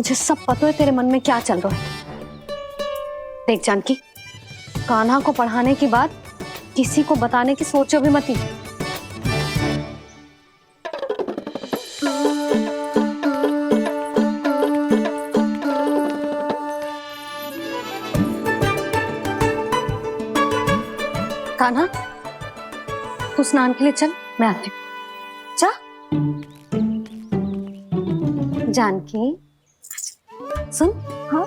मुझे सब पता है तेरे मन में क्या चल रहा है। देख जानकी, कान्हा को पढ़ाने की बात किसी को बताने की सोचो भी मत ही। कान्हा, तू स्नान के लिए चल, मैं आती हूँ। जा। जानकी सुन। हाँ,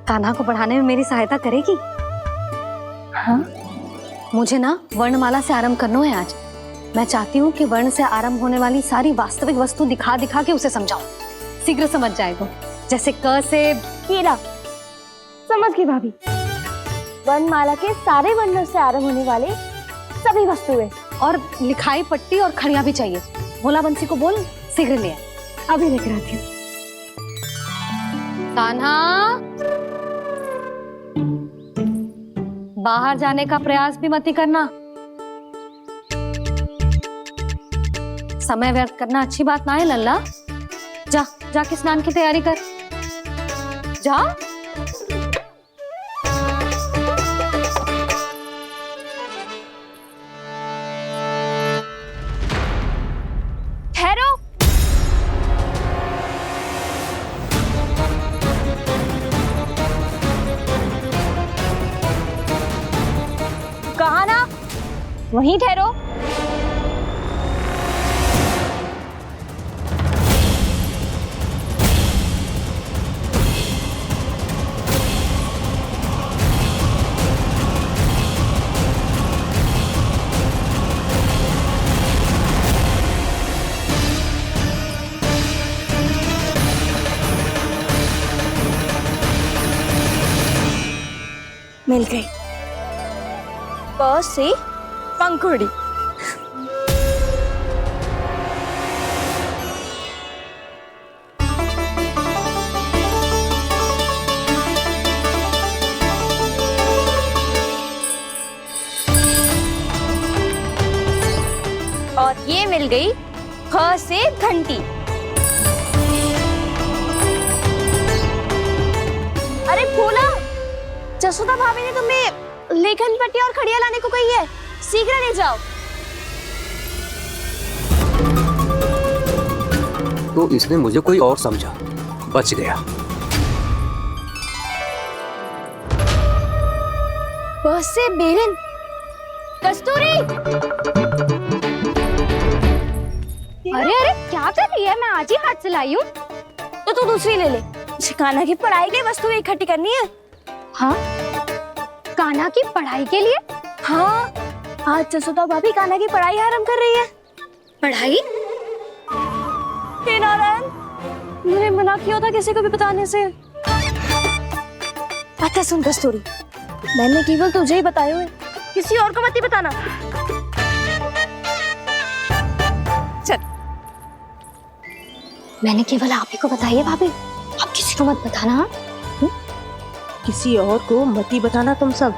कान्हा को पढ़ाने में मेरी सहायता करेगी? हाँ, मुझे ना वर्णमाला से आरंभ करना है आज। मैं चाहती हूँ कि वर्ण से आरंभ होने वाली सारी वास्तविक वस्तु दिखा दिखा के उसे समझाऊं। शीघ्र समझ जाएगा। जैसे क से कीड़ा। समझ गई भाभी। वर्णमाला के सारे वर्णों से आरंभ होने वाले सभी वस्तुएं, और लिखाई पट्टी और खड़िया भी चाहिए। भोला बंसी को बोल शीघ्र ले आए। अभी लेकर आती हूँ। कान्हा, बाहर जाने का प्रयास भी मत ही करना। समय व्यर्थ करना अच्छी बात ना है लल्ला। जा, जाके स्नान की तैयारी कर। जा। ठहरो। कहा ना, वहीं ठहरो। मिल गई। प से पंखुड़ी। और ये मिल गई ख से घंटी। अरे भोला, जसोदा भाभी ने तुम्हें लेखन पट्टी और खड़िया लाने को कही है, शीघ्र ले जाओ। तो इसने मुझे कोई और समझा, बच गया। बस से बेरन। कस्तूरी। अरे अरे क्या कर रही है? मैं आज ही हाथ से लाई हूँ। तो तू दूसरी ले ले। कान्हा की पढ़ाई के वस्तुएं इकट्ठी करनी है। हाँ, कान्हा की पढ़ाई के लिए? हाँ, आज जसोदा भाभी कान्हा की पढ़ाई आरंभ कर रही है। पढ़ाई? हे नारायण, मैंने मना किया था किसी को भी बताने से। अच्छा सुन कस्तूरी, मैंने केवल तुझे ही बताए हुए, किसी और को मत ही बताना। चल। मैंने केवल आप ही को बताई है भाभी, आप किसी को मत बताना। हाँ? किसी और को मत ही बताना तुम सब।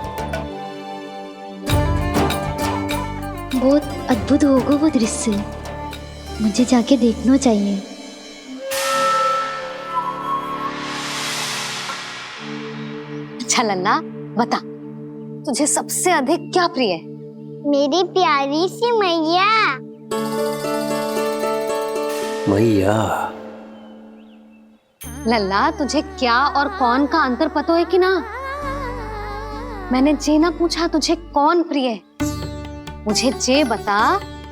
बहुत अद्भुत होगा वो दृश्य, मुझे जाके देखना चाहिए। अच्छा लल्ला, बता तुझे सबसे अधिक क्या प्रिय है? मेरी प्यारी सी मैया। मैया। लल्ला, तुझे क्या और कौन का अंतर पता है कि ना? मैंने जे ना पूछा तुझे कौन प्रिय है, मुझे जे बता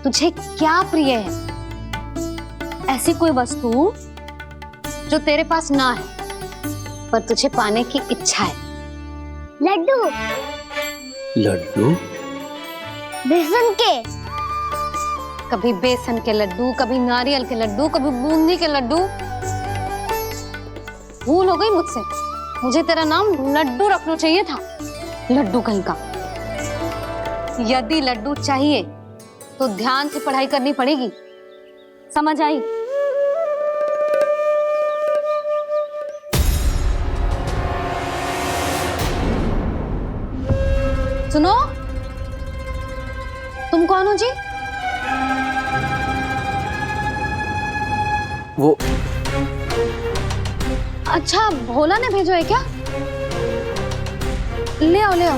तुझे क्या प्रिय है। ऐसी कोई वस्तु जो तेरे पास ना है पर तुझे पाने की इच्छा है। लड्डू। लड्डू? बेसन के। कभी बेसन के लड्डू, कभी नारियल के लड्डू, कभी बूंदी के लड्डू। भूल हो गई मुझसे, मुझे तेरा नाम लड्डू रखना चाहिए था। लड्डू कहीं का। यदि लड्डू चाहिए तो ध्यान से पढ़ाई करनी पड़ेगी, समझ आई? सुनो, तुम कौन हो जी? वो अच्छा, भोला ने भेजो है क्या? ले आओ ले आओ।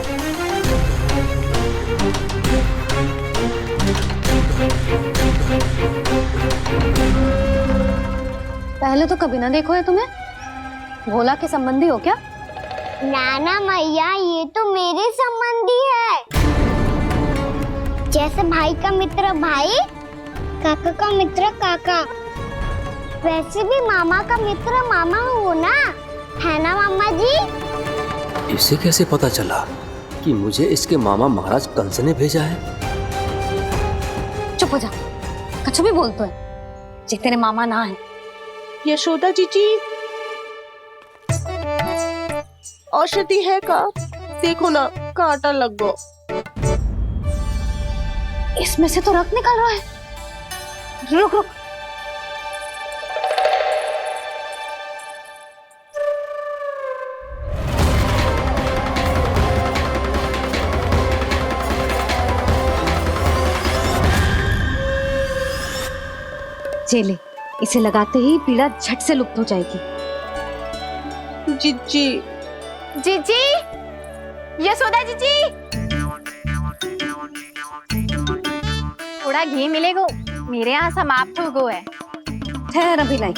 पहले तो कभी ना देखो है तुम्हें। भोला के संबंधी हो क्या? नाना मैया, ये तो मेरे संबंधी है। जैसे भाई का मित्र भाई, काका का मित्र काका, वैसे भी मामा का मित्र मामा हो ना, है ना मामा जी? इसे कैसे पता चला कि मुझे इसके मामा महाराज कंस ने भेजा है? चुप हो जा, कुछ भी बोलते है जे तेरे मामा ना है। यशोदा जीजी, औषधि है का? देखो ना, कांटा लग गो। इसमें से तो रक्त निकल रहा है। रुक रुक। चले, इसे लगाते ही पीड़ा झट से लुप्त हो जाएगी। जीजी, जीजी, यशोदा जीजी, थोड़ा घी मिलेगा, मेरे यहाँ समाप्त हो गो है। ठहर अभी लाई।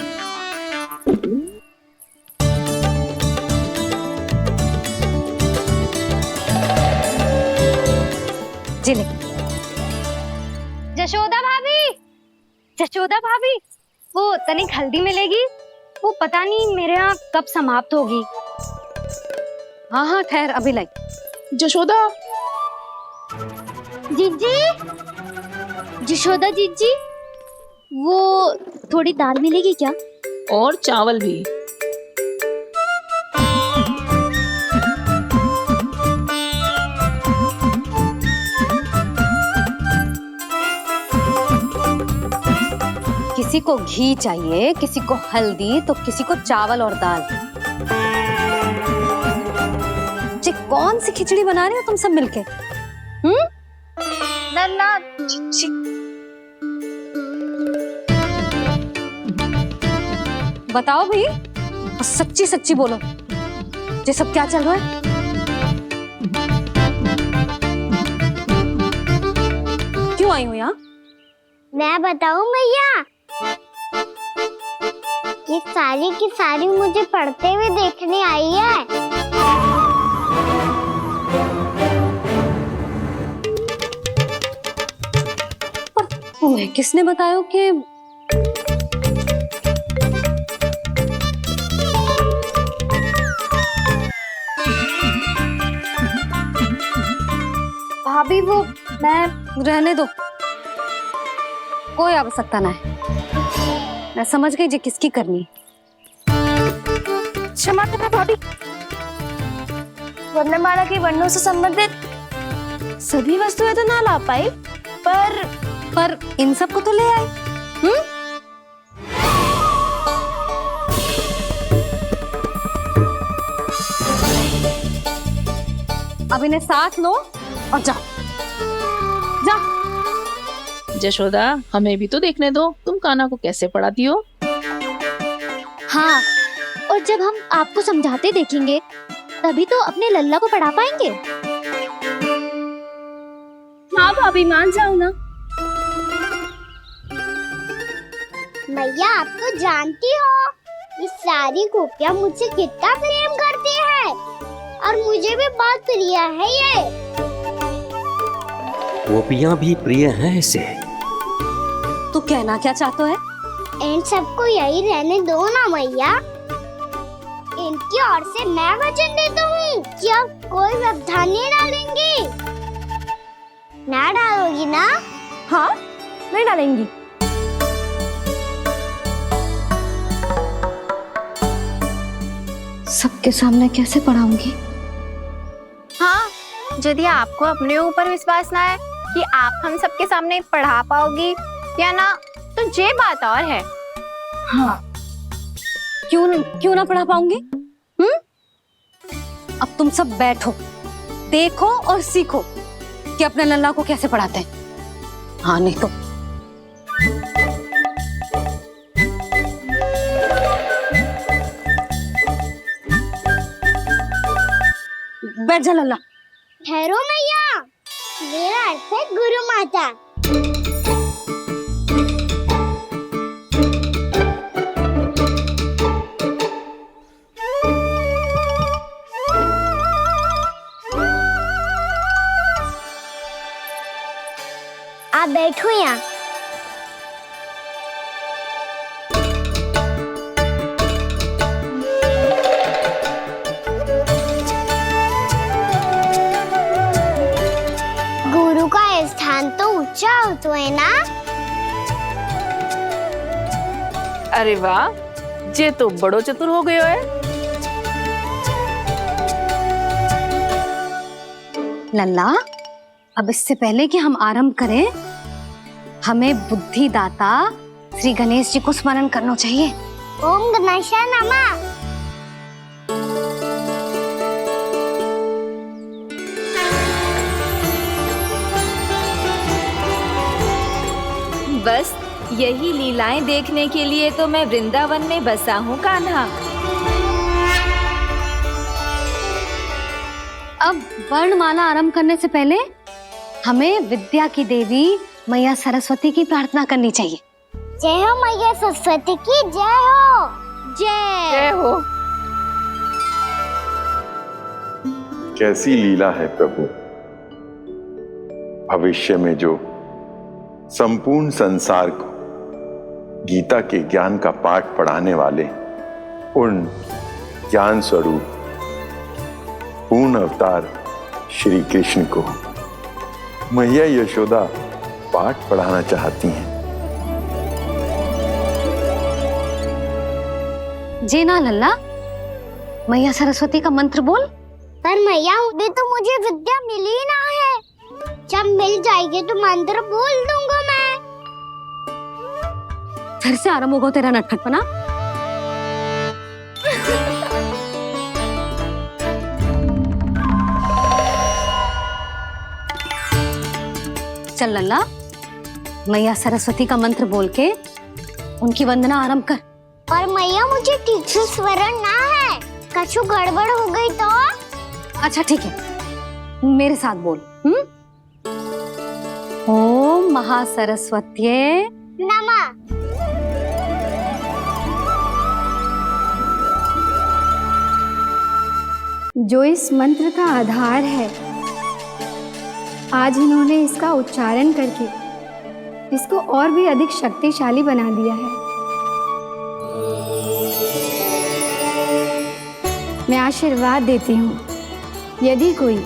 जिले। जशोदा भाभी, जशोदा भाभी, वो तनिक हल्दी मिलेगी? वो पता नहीं मेरे यहाँ कब समाप्त होगी। हाँ हाँ ठहर अभी लाई। जशोदा, जीजी, यशोदा जीजी, वो थोड़ी दाल मिलेगी क्या? और चावल भी। किसी को घी चाहिए, किसी को हल्दी, तो किसी को चावल और दाल। जी कौन सी खिचड़ी बना रहे हो तुम सब मिलके? नन्ना, बताओ भाई, और सच्ची सच्ची बोलो, ये सब क्या चल रहा है? क्यों आई हो यहाँ? मैं बताऊं भैया, ये सारी की सारी मुझे पढ़ते हुए देखने आई है। पर तुम्हें किसने बताया कि भाभी वो मैं रहने दो, कोई आवश्यकता ना है। मैं समझ गई जे किसकी करनी। क्षमा करना भाभी, वर्णमाला के वर्णों से संबंधित सभी वस्तुएं तो ना ला पाई, पर इन सब को तो ले आए। अब इन्हें साथ लो और जाओ। जा। जशोदा, हमें भी तो देखने दो, तुम कान्हा को कैसे पढ़ाती हो। हाँ, और जब हम आपको समझाते देखेंगे तभी तो अपने लल्ला को पढ़ा पाएंगे। हाँ भाभी, मान जाओ ना। मैया, आप तो जानती हो ये सारी गोपियां मुझसे कितना प्रेम करती है, और मुझे भी बहुत प्रिय है ये। गोपियां भी प्रिय हैं इसे। तू कहना क्या चाहता है? इन सबको यही रहने दो ना मैया। इनकी ओर से मैं वचन देता हूँ कि अब कोई व्यवधान नहीं डालेंगी। ना डालोगी ना? हाँ, मैं डालेंगी। सबके सामने कैसे पढ़ाऊंगी? हाँ, यदि आपको अपने ऊपर विश्वास ना है कि आप हम सबके सामने पढ़ा पाओगी या ना, तो ये बात और है। हाँ, क्यों ना पढ़ा पाऊंगी? अब तुम सब बैठो, देखो और सीखो कि अपने लल्ला को कैसे पढ़ाते हैं। हाँ नहीं तो बैठ जा लल्ला। ठहरो मैया, मेरा अर्थ है गुरु माता। आप बैठो यहाँ। गुरु का स्थान तो ऊंचा होता है ना। अरे वाह, जे तो बड़ो चतुर हो गयो है। लल्ला, अब इससे पहले कि हम आरंभ करें, हमें बुद्धिदाता श्री गणेश जी को स्मरण करना चाहिए। ओम गणेशाय नमः। बस यही लीलाएं देखने के लिए तो मैं वृंदावन में बसा हूँ कान्हा। अब वर्णमाला आरंभ करने से पहले हमें विद्या की देवी मैया सरस्वती की प्रार्थना करनी चाहिए। जय हो मैया सरस्वती की जय हो। जय हो। कैसी लीला है प्रभु। भविष्य में जो संपूर्ण संसार को गीता के ज्ञान का पाठ पढ़ाने वाले उन ज्ञान स्वरूप पूर्ण अवतार श्री कृष्ण को मैया यशोदा पाठ पढ़ाना चाहती हैं। जी ना लल्ला, मैया सरस्वती का मंत्र बोल। पर मैया अभी तो मुझे विद्या मिली ना है। जब मिल जाएगी तो मंत्र बोल दूंगा मैं। फिर से आरंभ होगा तेरा नटखटपना। चल लल्ला, मैया सरस्वती का मंत्र बोल के उनकी वंदना आरंभ कर। पर मैया मुझे ठीक से स्मरण ना है, कछु गड़बड़ हो गई तो? अच्छा ठीक है, मेरे साथ बोल। ओम महासरस्वत्ये नमः। जो इस मंत्र का आधार है, आज इन्होंने इसका उच्चारण करके इसको और भी अधिक शक्तिशाली बना दिया है। मैं आशीर्वाद देती हूँ, यदि कोई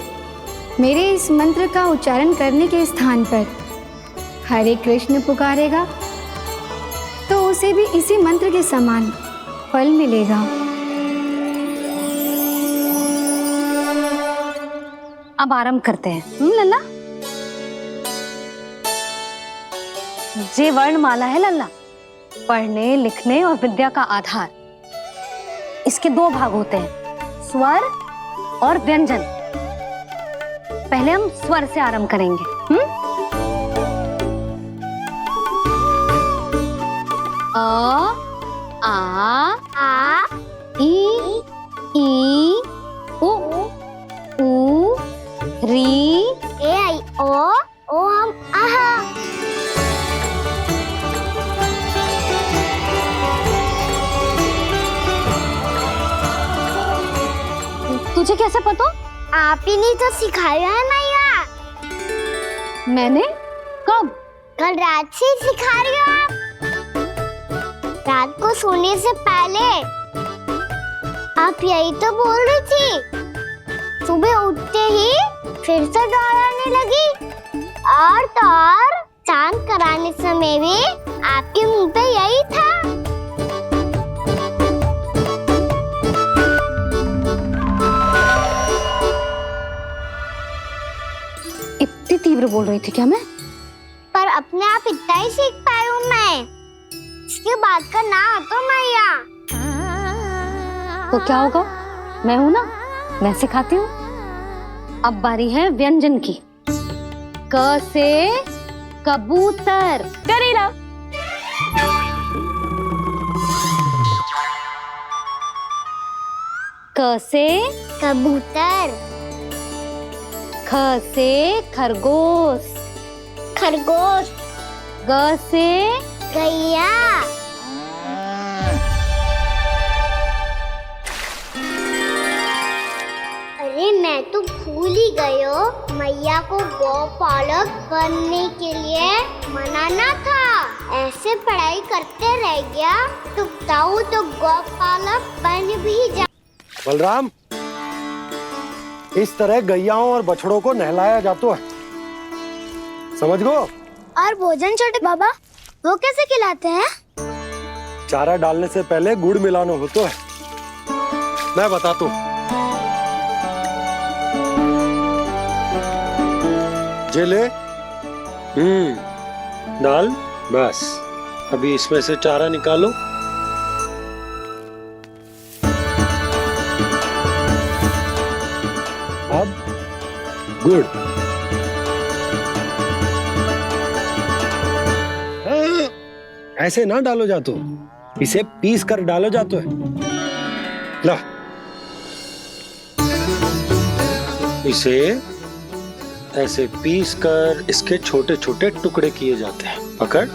मेरे इस मंत्र का उच्चारण करने के स्थान पर हरे कृष्ण पुकारेगा तो उसे भी इसी मंत्र के समान फल मिलेगा। अब आरंभ करते हैं। लल्ला, जे वर्णमाला है लल्ला, पढ़ने लिखने और विद्या का आधार। इसके दो भाग होते हैं, स्वर और व्यंजन। पहले हम स्वर से आरंभ करेंगे। अ, आ, ई, उ, री, ए आई ओ हम आहा। तुझे कैसे पता? आप ही ने तो सिखाया है मैया। मैंने? कब? कल रात से सिखा रही हो आप। रात को सोने से पहले आप यही तो बोल रही थी। सुबह उठते ही फिर से दोहराने लगी, और तो और चांद कराने समय भी आपके मुंह पे यही था। इतनी तीव्र बोल रही थी क्या मैं? पर अपने आप इतना ही सीख पाई हूँ मैं। इसके बाद का ना तो मैया। तो क्या होगा? मैं हूं ना, मैं सिखाती हूँ। अब बारी है व्यंजन की। क से कबूतर। करेला। क से कबूतर। ख से खरगोश, खरगोश। ग से गैया। अरे मैं तो भूल ही गई हूँ, मैया को गौपालक बनने के लिए मनाना था। ऐसे पढ़ाई करते रह गया तो ताऊ तो गौपालक बन भी जा। बलराम, इस तरह गैयाओं और बछड़ों को नहलाया जाता है, समझ गो? और भोजन छोटे बाबा, वो कैसे खिलाते हैं? चारा डालने से पहले गुड़ मिलाना होता है, मैं बताता हूँ। जे ले, डाल, बस। अभी इसमें से चारा निकालो। अब गुड़। हाँ, ऐसे ना डालो जातो, इसे पीस कर डालो जातो है। ला, इसे ऐसे पीस कर इसके छोटे छोटे टुकड़े किए जाते हैं। पकड़।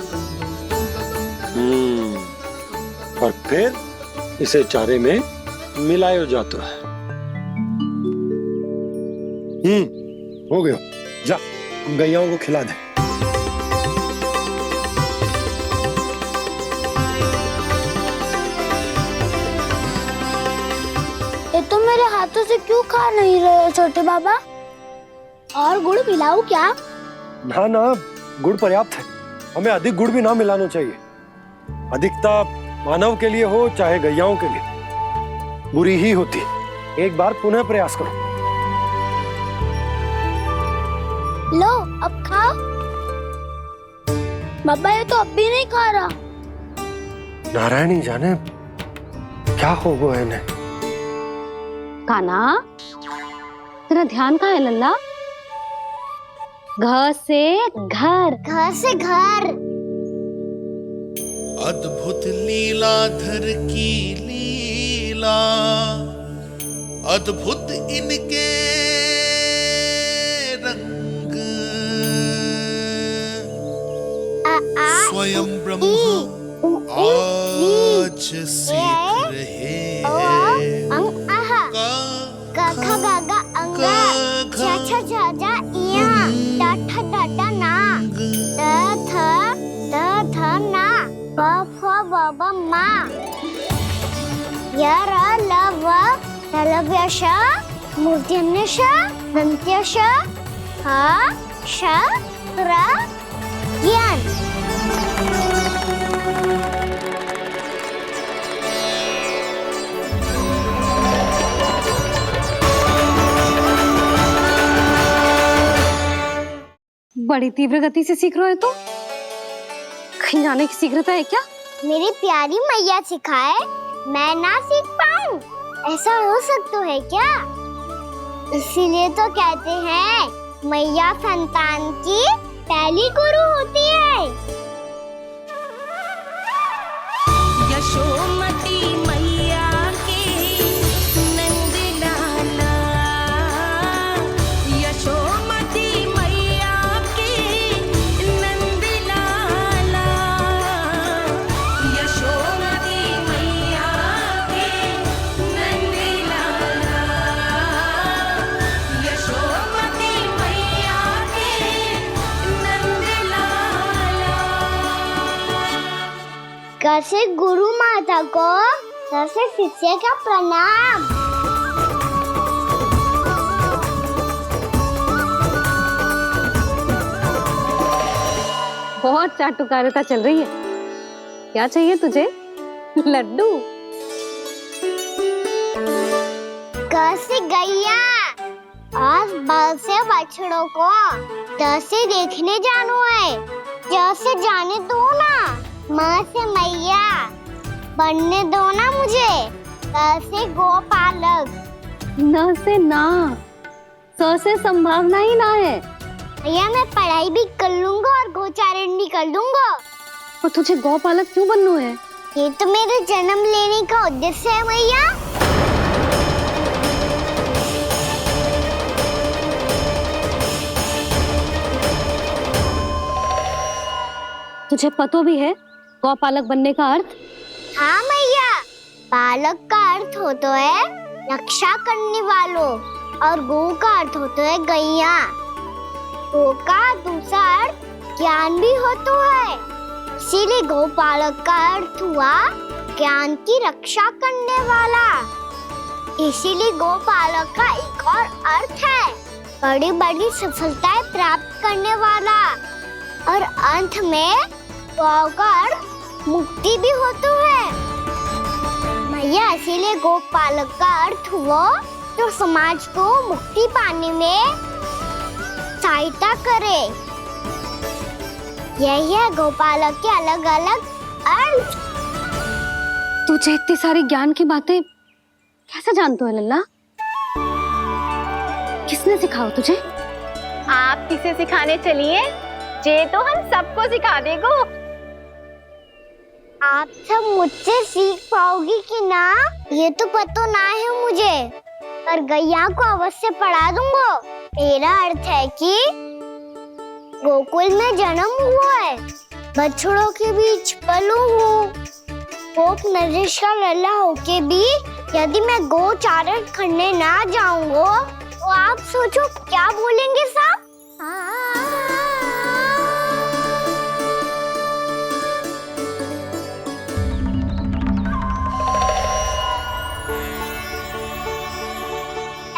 और फिर इसे चारे में मिलाया जाता है। हो गया, जा गैयाओं को खिला दे। ये तुम मेरे हाथों से क्यों खा नहीं रहे हो छोटे बाबा? और गुड़ मिलाऊं क्या? ना ना, गुड़ पर्याप्त है। हमें अधिक गुड़ भी ना मिलाना चाहिए। अधिकता मानव के लिए हो चाहे गैयाओं के लिए बुरी ही होती। एक बार पुनः प्रयास करो। लो, अब खाओ। बाबा ये तो अब भी नहीं खा रहा। नारायणी जाने क्या हो गया इन्हें। काना, तेरा ध्यान कहाँ है लल्ला? घ से घर, घर से घर। अद्भुत लीलाधर की लीला, अद्भुत इनके रंग, स्वयं ब्रह्मा आज सीख रहे हैं। गा गा गा अंगा, छा छा छा जा इया, डाठा डाटा ना, द थ ना, ब फ ब ब मा, य र ल व ललव्य श, मूर्धन्य श, दन्त्य श, ह श र ज्ञान। बड़ी तीव्र गति से सीख रहे हो तो कहीं जाने की शीघ्रता है क्या? मेरी प्यारी मैया सिखाए, मैं ना सीख पाऊं, ऐसा हो सकता है क्या? इसीलिए तो कहते हैं मैया संतान की पहली गुरु होती है। यशोमती मैया के नंद लाला, यशोमती मैया के नंद लाला, यशोमती मैया के नंद लाला, यशोमती मैया के नंद लाला। कैसे गुरु माता को, कैसे शिष्य का प्रणाम। बहुत चाटुकारिता चल रही है। क्या चाहिए तुझे? लड्डू? कैसे गैया और बल से बछड़ों को कैसे देखने जानो है, जैसे जाने दो ना, माँ से मैया बनने दो ना मुझे, कैसे गोपालक। न से ना, स से संभावना ही ना है। भैया मैं पढ़ाई भी कर लूंगा और गोचारण भी कर लूंगा। और तुझे गौपालक क्यों बनना है? ये तो मेरे जन्म लेने का उद्देश्य है भैया। तुझे पतो भी है गौपालक बनने का अर्थ? हाँ मैया, पालक का अर्थ होता है रक्षा करने वालों और गौ का अर्थ होता है गैया। गौ का दूसरा अर्थ ज्ञान भी होता है, इसीलिए गौपालक का अर्थ हुआ ज्ञान की रक्षा करने वाला। इसीलिए गौपालक का एक और अर्थ है बड़ी बड़ी सफलताएं प्राप्त करने वाला, और अंत में गौ का अर्थ मुक्ति भी होता है। मैया, इसीलिए गौपालक का अर्थ हुआ जो समाज को मुक्ति पाने में सहायता करे। यही है गौपालक के अलग अलग अर्थ। तुझे इतनी सारी ज्ञान की बातें कैसे जानते हो लल्ला? किसने सिखाओ तुझे? आप किसे सिखाने चलिए, जे तो हम सबको सिखा देगो। आप सब मुझसे सीख पाओगी कि ना ये तो पता ना है मुझे, पर गैया को अवश्य पढ़ा दूंगा। मेरा अर्थ है कि गोकुल में जन्म हुआ है, बछड़ों के बीच पलू हूँ, गोप नरेश का लल्ला होके भी यदि मैं गौ चारण करने ना जाऊंगा तो आप सोचो क्या बोलेंगे साहब?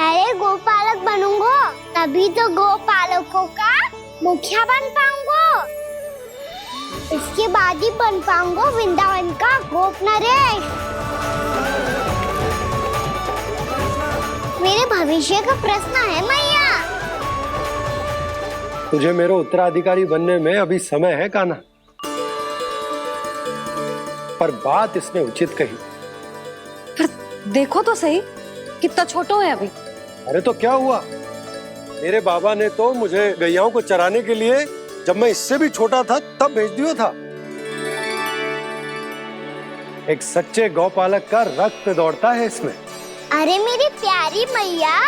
अरे गोपालक बनूंगा तभी तो गोपालकों का मुखिया बन पाऊंगा, इसके बाद ही बन पाऊंगा वृंदावन का गोप नरेश। मेरे भविष्य का प्रश्न है मैया। तुझे मेरा उत्तराधिकारी बनने में अभी समय है कान्हा, पर बात इसने उचित कही। पर देखो तो सही, कितना छोटो है अभी। अरे तो क्या हुआ, मेरे बाबा ने तो मुझे गैयाओं को चराने के लिए जब मैं इससे भी छोटा था तब भेज दिया था। एक सच्चे गौपालक का रक्त दौड़ता है इसमें। अरे मेरी प्यारी मैया,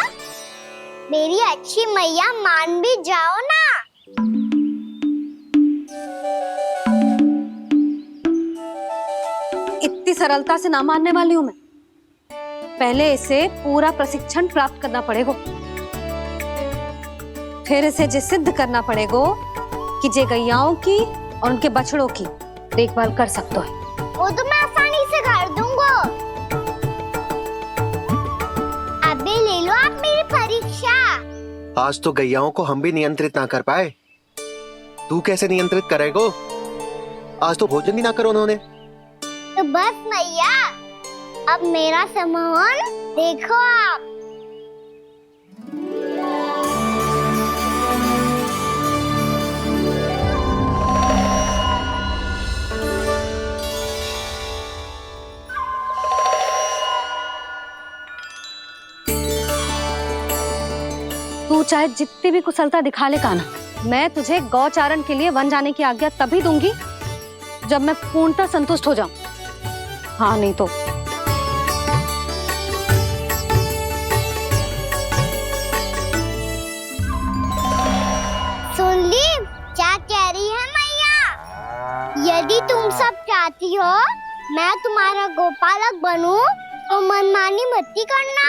मेरी अच्छी मैया, मान भी जाओ ना। इतनी सरलता से ना मानने वाली हूं मैं। पहले इसे पूरा प्रशिक्षण प्राप्त करना पड़ेगा, फिर इसे ये सिद्ध करना पड़ेगा कि जे गैयाओं की और उनके बछड़ों की देखभाल कर सकते हैं। वो तो मैं आसानी से कर दूंगा। अबे ले लो आप मेरी परीक्षा। आज तो गैयाओं को हम भी नियंत्रित ना कर पाए, तू कैसे नियंत्रित करेगो? आज तो भोजन भी ना करो उन्होंने। तो बस मैया, अब मेरा सम्मान देखो आप। तू चाहे जितनी भी कुशलता दिखा ले कान्हा, मैं तुझे गौचारण के लिए वन जाने की आज्ञा तभी दूंगी जब मैं पूर्णतः संतुष्ट हो जाऊं। हाँ नहीं तो सुन ली क्या कह रही है मैया? यदि तुम सब चाहती हो मैं तुम्हारा गोपालक बनूं तो मनमानी मत करना,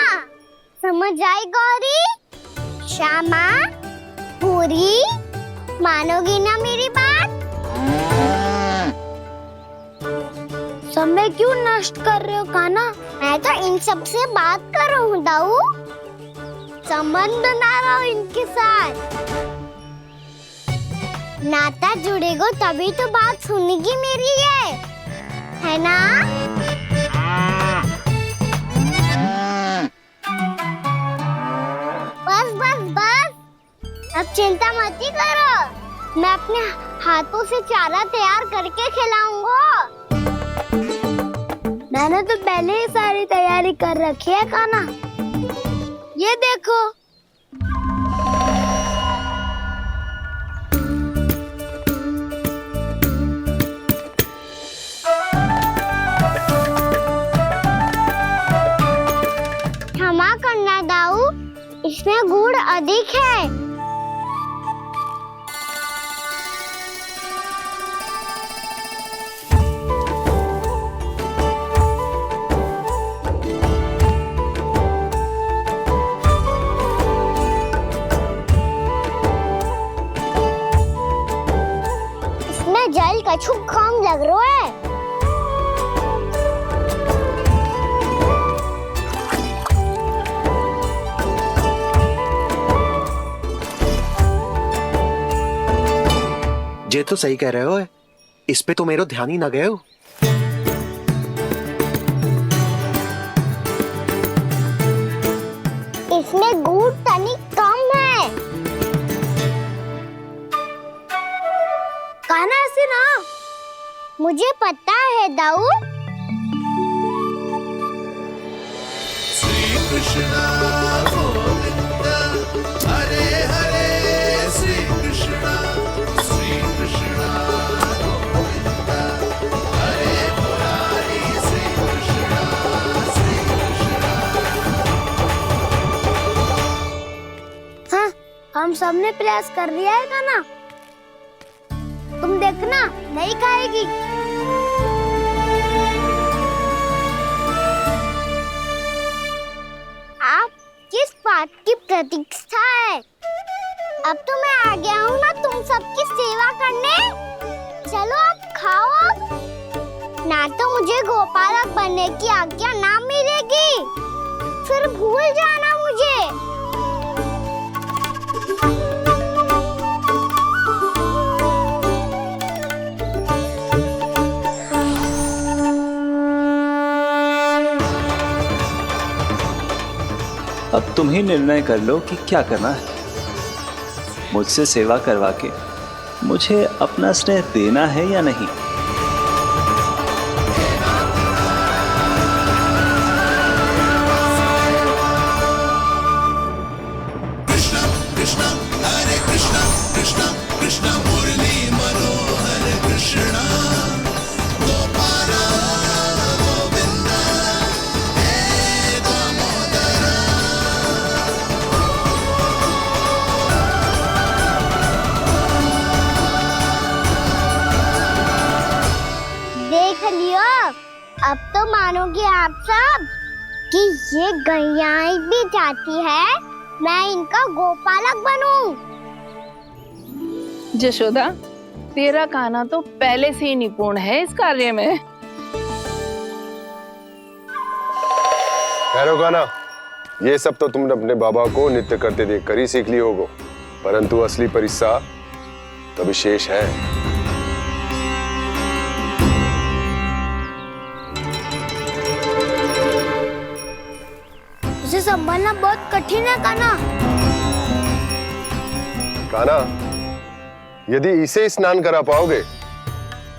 समझ आई गौरी? श्यामा, पूरी, मानोगी ना मेरी बात? समय क्यों नष्ट कर रहे हो कान्हा? मैं तो इन सब से बात कर रहा हूँ दाऊ, संबंध बना रहा हूँ इनके साथ। नाता जुड़ेगा तभी तो बात सुनेगी मेरी, ये है ना? बस बस बस, अब चिंता मत ही करो, मैं अपने हाथों से चारा तैयार करके खिलाऊंगा। मैंने तो पहले ही सारी तैयारी कर रखी है कान्हा, ये देखो। क्षमा करना दाऊ, इसमें गुड़ अधिक है। ये जल कछु कम लग रहा है। ये तो सही कह रहे हो, इस पे तो मेरो ध्यान ही ना गए हो। इसमें गुड़ तनिक कम है। कान्हा ऐसे ना। मुझे पता है दाऊ। श्री कृष्ण गोविंद हरे हरे, श्री कृष्ण गोविंद हरे मुरारी, श्री कृष्ण हाँ, हम सबने प्रयास कर लिया है कान्हा। तुम देखना नहीं खाएगी। आप किस बात की प्रतीक्षा है? अब तो मैं आ गया हूँ ना तुम सबकी सेवा करने। चलो अब खाओ अब। ना तो मुझे गोपालक बनने की आज्ञा ना मिलेगी, फिर भूल जाना मुझे। अब तुम ही निर्णय कर लो कि क्या करना है। मुझसे सेवा करवा के मुझे अपना स्नेह देना है या नहीं। कृष्ण कृष्ण हरे कृष्ण कृष्ण कृष्ण मुरली मनोहर कृष्ण गोपाल गोविंद हे दामोदर। देख लियो, अब तो मानोगे आप सब कि ये गैयाएं भी चाहती है मैं इनका गोपालक बनूं। जशोदा, तेरा कान्हा तो पहले से ही निपुण है इस कार्य में। खैर होगा ना, ये सब तो तुमने अपने बाबा को नृत्य करते देखकर ही सीख ली होगो, परंतु असली परिस्सा तो विशेष है। उसे संभालना बहुत कठिन है कान्हा। कान्हा, यदि इसे स्नान करा पाओगे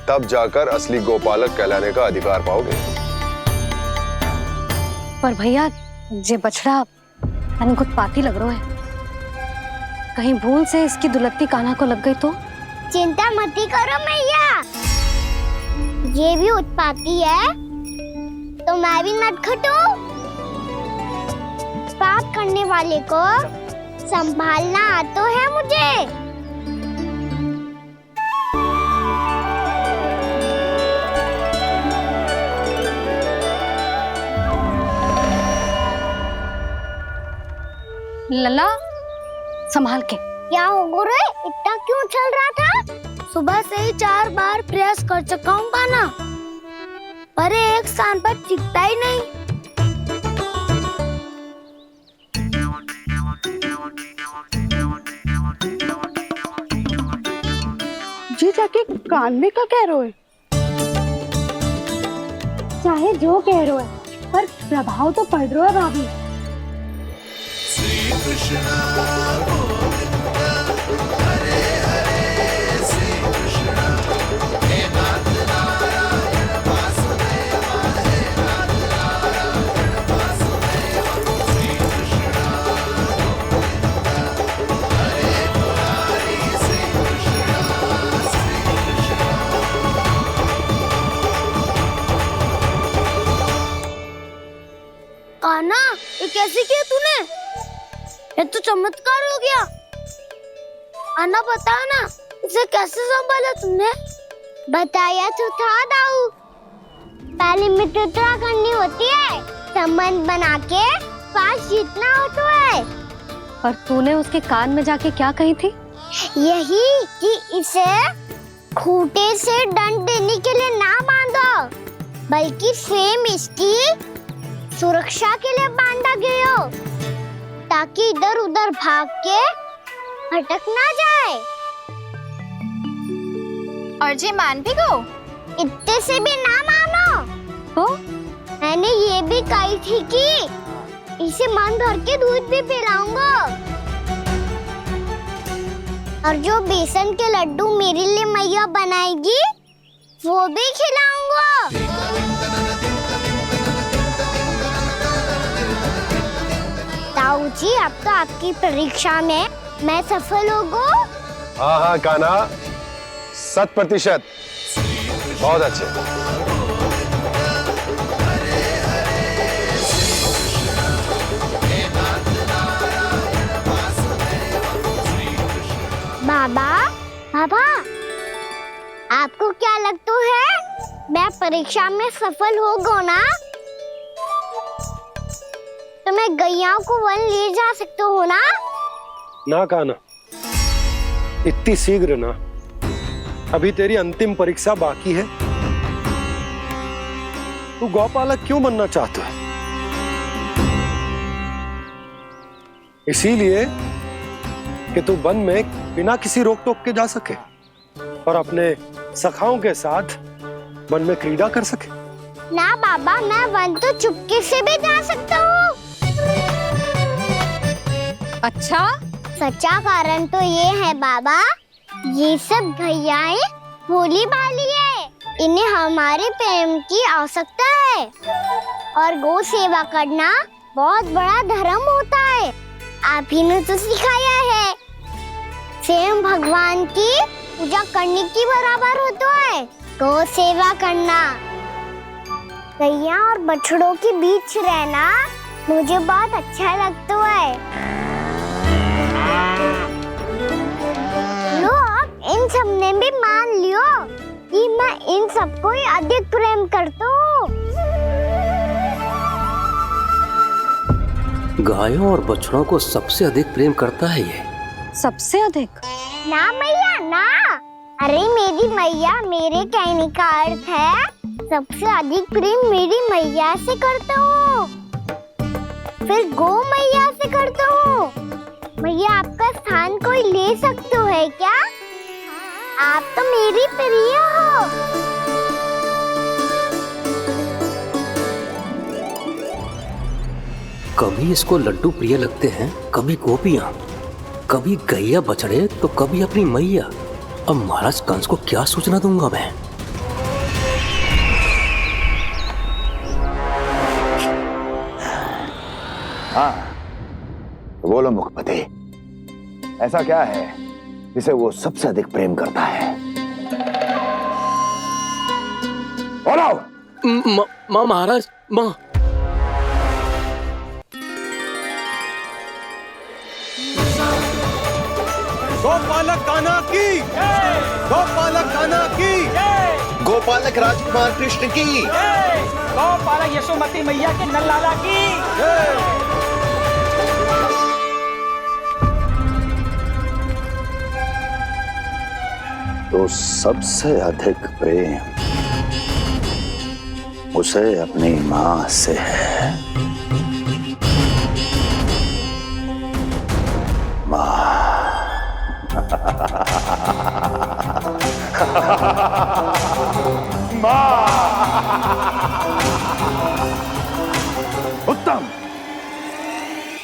तब जाकर असली गोपालक कहलाने का अधिकार पाओगे। पर भैया, ये बछड़ा कुछ पाती लग रहा है। कहीं भूल से इसकी दुलत्ती कान्हा को लग गई तो? चिंता मत करो मैया, ये भी उत्पाती है तो मैं भी नटखट हूँ। पाप करने वाले को संभालना आता है मुझे। लला, संभाल के। क्या हो गुरु, इतना क्यों चल रहा था? सुबह से ही 4 बार प्रयास कर चुका हूँ कान्हा, पर एक स्थान पर टिकता ही नहीं। जी जाके कान में क्या कह रहे हो? चाहे जो कह रहे हो, पर प्रभाव तो पड़ रहा है भाभी। श्री कृष्ण गोविंद हरे हरे, श्री कृष्ण हे नाथ नारायण वासुदेव, हे नाथ नारायण वासुदेव, श्री कृष्ण गोविंद हरे मुरारी, श्री कृष्ण कान्हा, ये कैसे किया तूने? ये तो चमत्कार हो गया। अन्ना बता ना, इसे कैसे संभाला तुमने? बताया तो था दाऊ। पहले मित्रता करनी होती है, संबंध बना के पास जीतना होता है। और तूने उसके कान में जाके क्या कही थी? यही कि इसे खूंटे से दंड देने के लिए ना बांधो, बल्कि स्वयं इसकी सुरक्षा के लिए बांधा गया हो, ताकि इधर उधर भाग के भटक ना जाए। और जी मान भी गो? इतने से भी ना मानो। तो मैंने ये भी कही थी कि इसे मन भर के दूध भी पिलाऊंगा, और जो बेसन के लड्डू मेरे लिए मैया बनाएगी वो भी खिलाऊंगा। ताऊ जी, अब तो आपकी परीक्षा में मैं सफल होगा। हाँ हाँ कान्हा, 100%। बहुत अच्छे। बाबा, बाबा, आपको क्या लगता है मैं परीक्षा में सफल होगा ना? तो मैं गैयाओं को वन ले जा सकता हूँ ना? ना कान्हा, इतनी शीघ्र ना। अभी तेरी अंतिम परीक्षा बाकी है। तू गौपालक क्यों बनना चाहता है? इसीलिए कि तू वन में बिना किसी रोक टोक के जा सके और अपने सखाओं के साथ वन में क्रीड़ा कर सके। ना बाबा, मैं वन तो चुपके से भी जा सकता हूँ। अच्छा, सच्चा कारण तो ये है बाबा, ये सब गैयाएं भोली भाली है, इन्हें हमारे प्रेम की आवश्यकता है, और गौ सेवा करना बहुत बड़ा धर्म होता है। आप ही ने तो सिखाया है, स्वयं भगवान की पूजा करने की बराबर होता है गौ सेवा करना। गैया और बछड़ों के बीच रहना मुझे बहुत अच्छा लगता है। लो, आप इन सब ने भी मान लियो कि मैं इन सबको ही अधिक प्रेम करता हूँ। गायों और बछड़ों को सबसे अधिक प्रेम करता है ये। सबसे अधिक? ना मैया ना, अरे मेरी मैया, मेरे कहने का अर्थ है सबसे अधिक प्रेम मेरी मैया से करता हूँ, फिर गौ मैया से करता हूँ। मैया, आपका स्थान कोई ले सकते है क्या? आप तो मेरी प्रिय हो। कभी इसको लड्डू प्रिय लगते हैं, कभी गोपियां, कभी गैया बछड़े, तो कभी अपनी मैया। अब महाराज कंस को क्या सूचना दूंगा मैं? हाँ, तो बोलो मुखपति, ऐसा क्या है जिसे वो सबसे अधिक प्रेम करता है? बोलो। माँ महाराज, माँ। गोपालक कान्हा की, गोपालक कान्हा की, गोपालक राजकुमार कृष्ण की, गोपालक यशोमती मैया के नल्लाला की। तो सबसे अधिक प्रेम उसे अपनी माँ से है। माँ। उत्तम,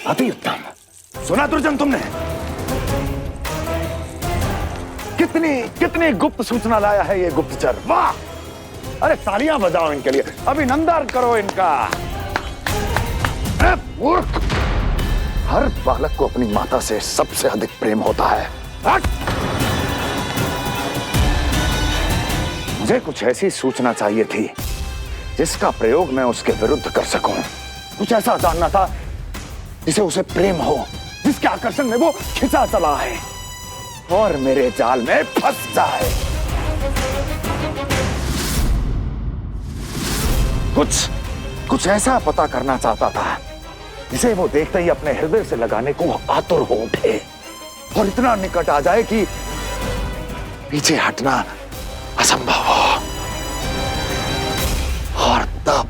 अति उत्तम। सुना दुर्जन तुमने? कितनी कितनी गुप्त सूचना लाया है ये गुप्तचर। वाह! अरे तालियां बजाओ इनके लिए, अभिनंदन करो इनका। मूर्ख! हर बालक को अपनी माता से सबसे अधिक प्रेम होता है। मुझे कुछ ऐसी सूचना चाहिए थी जिसका प्रयोग मैं उसके विरुद्ध कर सकूं। कुछ ऐसा जानना था जिसे उसे प्रेम हो, जिसके आकर्षण में वो खिंचा चला है और मेरे जाल में फंस जाए। कुछ ऐसा पता करना चाहता था जिसे वो देखते ही अपने हृदय से लगाने को आतुर हो उठे और इतना निकट आ जाए कि पीछे हटना असंभव हो। और तब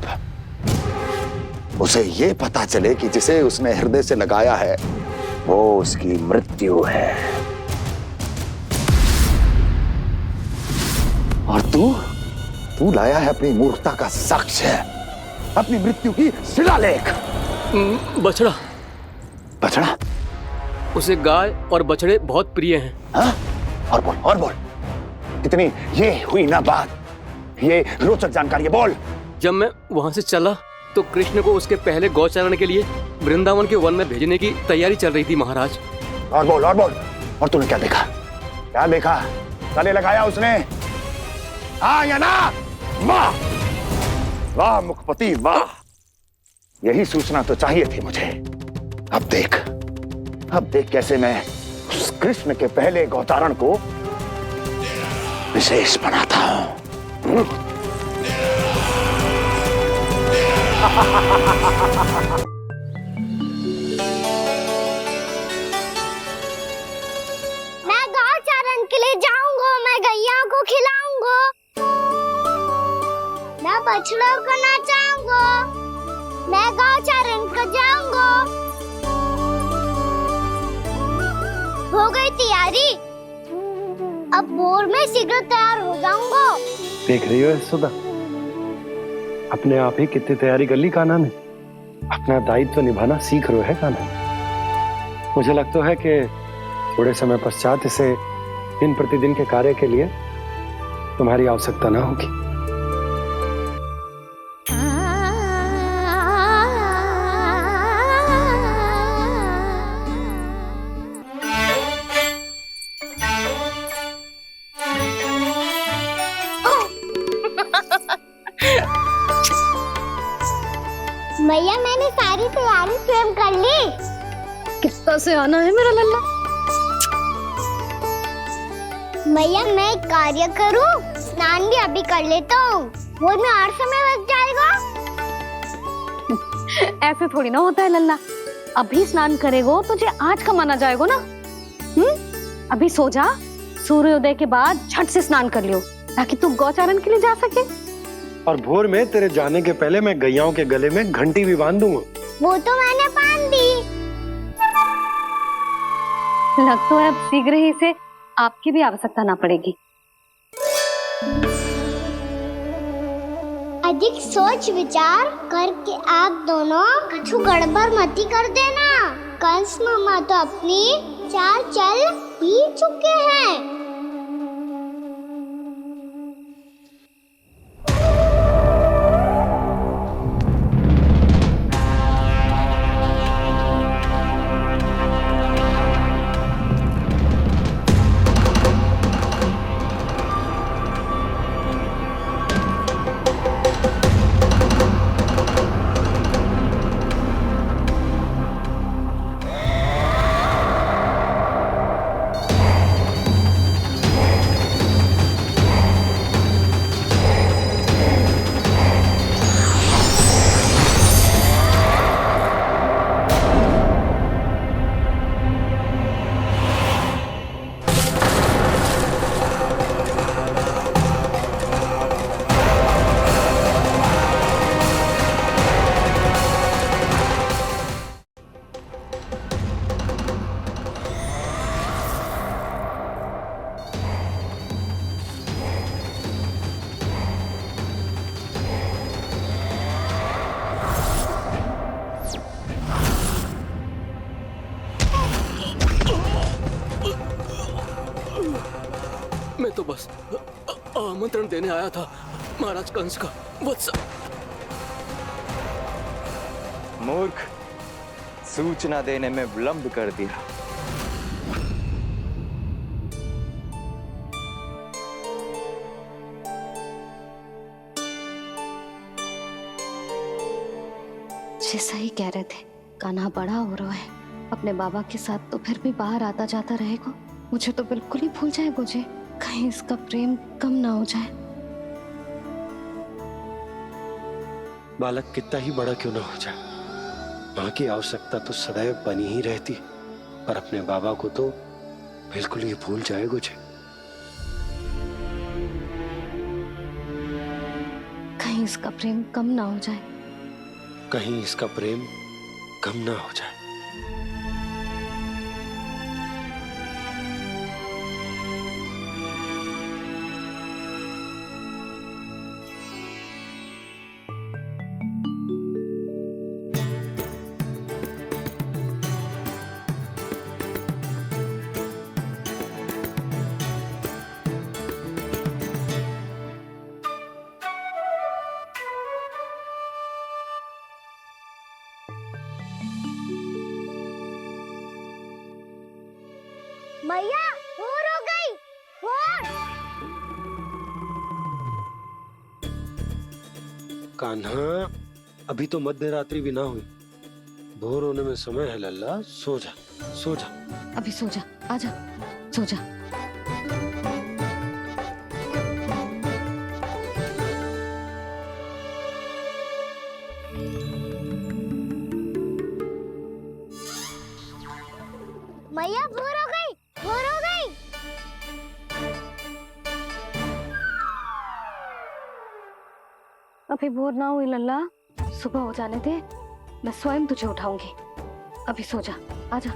उसे ये पता चले कि जिसे उसने हृदय से लगाया है वो उसकी मृत्यु है। और तू लाया है अपनी मूर्खता का साक्ष्य, अपनी मृत्यु की शिलालेख। बछड़ा। बछड़ा? उसे गाय और बछड़े बहुत प्रिय हैं। हाँ? और बोल कितनी ये हुई ना बात, ये रोचक जानकारी बोल। जब मैं वहां से चला तो कृष्ण को उसके पहले गौचारण के लिए वृंदावन के वन में भेजने की तैयारी चल रही थी महाराज। और बोल और तूने क्या देखा? गले लगाया उसने? हाँ या ना? वाह वाह मुखपति वाह, यही सूचना तो चाहिए थी मुझे। अब देख कैसे मैं उस कृष्ण के पहले गौचारण को विशेष बनाता हूं। मैं गौचारण के लिए जाऊंगा, मैं गैया को खिलाऊंगा, मैं बछड़ों को नचाऊंगा, मैं गौचारण को जाऊंगा। हो गई तैयारी, अब भोर में शीघ्र तैयार हो जाऊंगा। देख रही हो यशोदा, अपने आप ही कितनी तैयारी कर ली कान्हा ने। अपना दायित्व निभाना सीख रहे है कान्हा। मुझे लगता है कि थोड़े समय पश्चात इसे दिन प्रतिदिन के कार्य के लिए तुम्हारी आवश्यकता ना होगी। मैया मैंने सारी तैयारी स्वयं कर ली। कितना से आना है मेरा लल्ला? मैया मैं एक कार्य करूं, स्नान भी अभी कर लेता हूँ, वो में और समय लग जाएगा। ऐसे थोड़ी ना होता है लल्ला, अभी स्नान करेगो तुझे आज का माना जाएगा ना। अभी सो जा, सूर्योदय के बाद झट से स्नान कर लियो ताकि तू गौचारण के लिए जा सके। और भोर में तेरे जाने के पहले मैं गैयाओं के गले में घंटी भी बांध दूंगा। वो तो मैंने बांध दी। लग तो है अब शीघ्र ही इसे आपकी भी आवश्यकता ना पड़ेगी। अधिक सोच विचार करके आप दोनों कछु गड़बड़ मती कर देना। कंस मामा तो अपनी चाल चल ही चुके हैं। मैं तो बस आमंत्रण देने आया था महाराज कंस का। वत्स मूर्ख, सूचना देने में विलंब कर दिया। जैसा ही कह रहे थे, कान्हा बड़ा हो रहा है, अपने बाबा के साथ तो फिर भी बाहर आता जाता रहेगा। मुझे तो बिल्कुल ही भूल जाएगा मुझे, कहीं इसका प्रेम कम ना हो जाए। बालक कितना ही बड़ा क्यों ना हो जाए, माँ की आवश्यकता तो सदैव बनी ही रहती, पर अपने बाबा को तो बिल्कुल ही भूल जाए मुझे। इसका प्रेम कम ना हो जाए। कहीं इसका प्रेम कम ना हो जाए। मैया भोर हो गई। भोर। कान्हा, अभी तो मध्य रात्रि भी ना हुई। भोर होने में समय है लल्ला, सो जा सो जा। अभी सो जा, आजा सो जा। मैया भोर हो गई। भोर हो गई। अभी भोर ना हुई लल्ला, सुबह हो जाने दे, मैं स्वयं तुझे उठाऊंगी। अभी सो जा, आजा।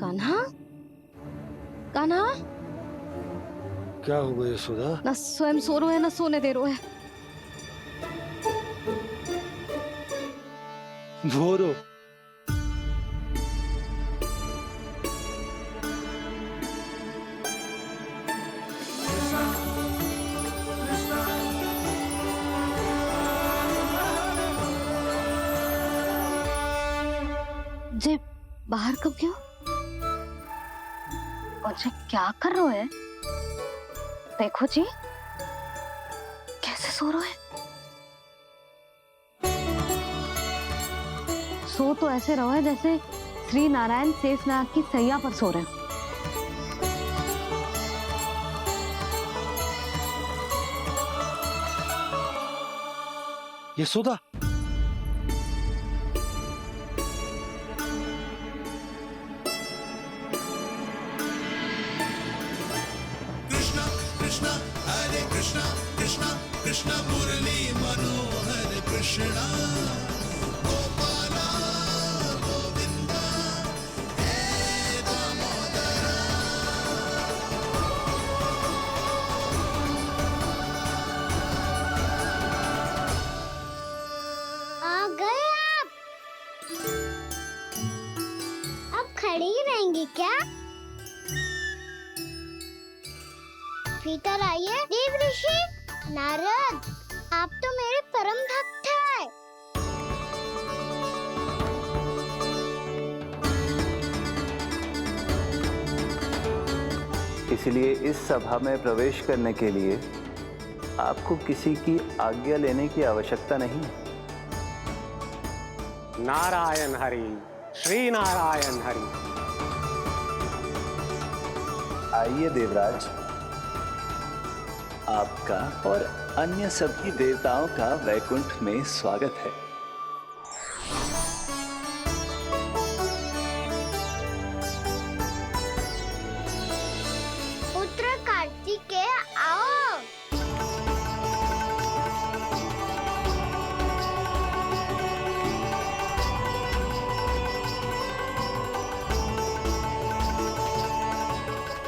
कान्हा, कान्हा, क्या हो गया यशोदा? ना स्वयं सो रहे है ना सोने दे रहे है। भोर हो। जे बाहर कब क्यों? और जे क्या कर रहे है? देखो जी, कैसे सो रहे हैं। सो तो ऐसे रहो है जैसे श्री नारायण शेषनाग की सैया पर सो रहे हैं। यशोदा, कृष्णा हरे कृष्णा कृष्णा कृष्णा मुरली मनोहर कृष्णा गोपाला गोविंदा हे दामोदरा। आ गए आप। अब खड़ी ही रहेंगी क्या? भीतर आइए। देव ऋषि नारद, आप तो मेरे परम भक्त हैं। इसलिए इस सभा में प्रवेश करने के लिए आपको किसी की आज्ञा लेने की आवश्यकता नहीं है। नारायण हरि, श्री नारायण हरि। आइए देवराज, आपका और अन्य सभी देवताओं का वैकुंठ में स्वागत है। पुत्र कार्तिकेय आओ।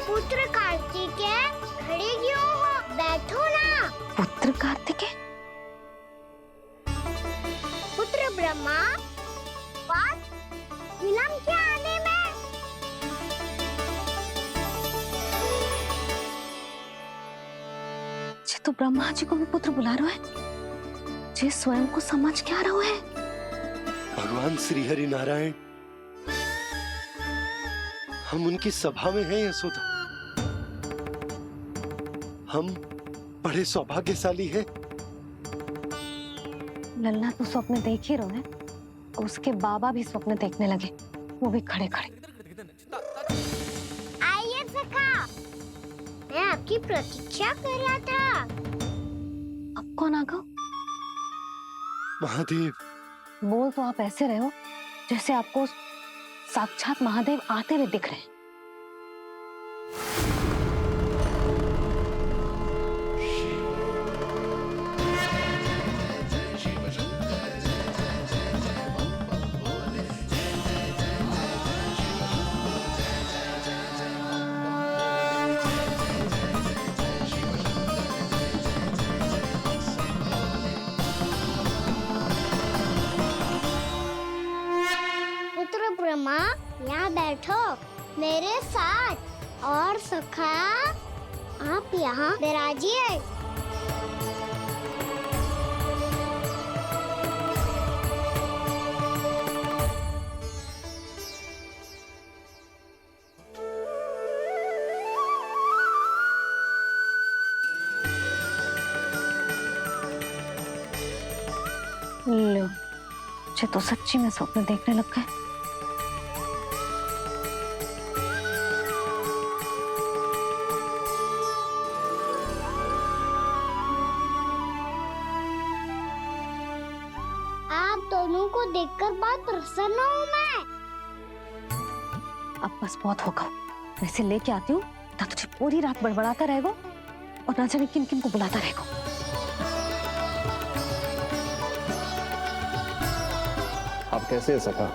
पुत्र कार्तिकेय खड़े क्यों हो? बैठो ना। पुत्र कार्तिकेय? पुत्र ब्रह्मा, बात विलंब क्या आने में? जे तो ब्रह्मा जी को भी पुत्र बुला रहे है, जे स्वयं को समझ क्या रहे है। भगवान श्री हरि नारायण, हम उनकी सभा में हैं यशोदा। हम बड़े सौभाग्यशाली हैं। लल्ला तो स्वप्न देख ही रहे हैं, उसके बाबा भी स्वप्न देखने लगे, वो भी खड़े खड़े। आइए सखा, मैं आपकी प्रतीक्षा कर रहा था। अब कौन आ गया? महादेव। बोल तो आप ऐसे रहे हो जैसे आपको साक्षात महादेव आते हुए दिख रहे हैं। ब्रह्मा यहाँ बैठो मेरे साथ और सखा आप यहाँ विराजिए। लो, मुझे तो सच्ची में स्वप्न देखने लग गए। दोनों को देखकर बहुत प्रसन्न हूँ मैं। अब बस बहुत होगा। वैसे लेके आती हूँ ना, तुझे पूरी रात बड़बड़ाता रहेगा और ना जाने किन किन को बुलाता रहेगा। आप कैसे है सखा?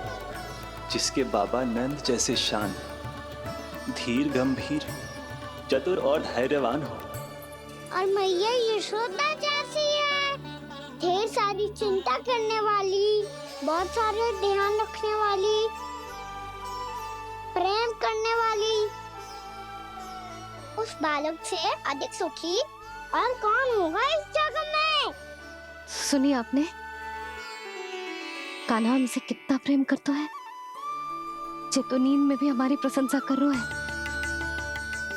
जिसके बाबा नंद जैसे शांत, धीर गंभीर, चतुर और धैर्यवान हो, और मैया यशोदा जैसी है, ढेर सारी चिंता करने वाली, बहुत सारे ध्यान रखने वाली, प्रेम करने वाली। उस बालक से अधिक सुखी और कौन होगा इस जगत में? सुनिए आपने, कान्हा हमसे कितना प्रेम करता है, जे तो नींद में भी हमारी प्रशंसा कर रहा है।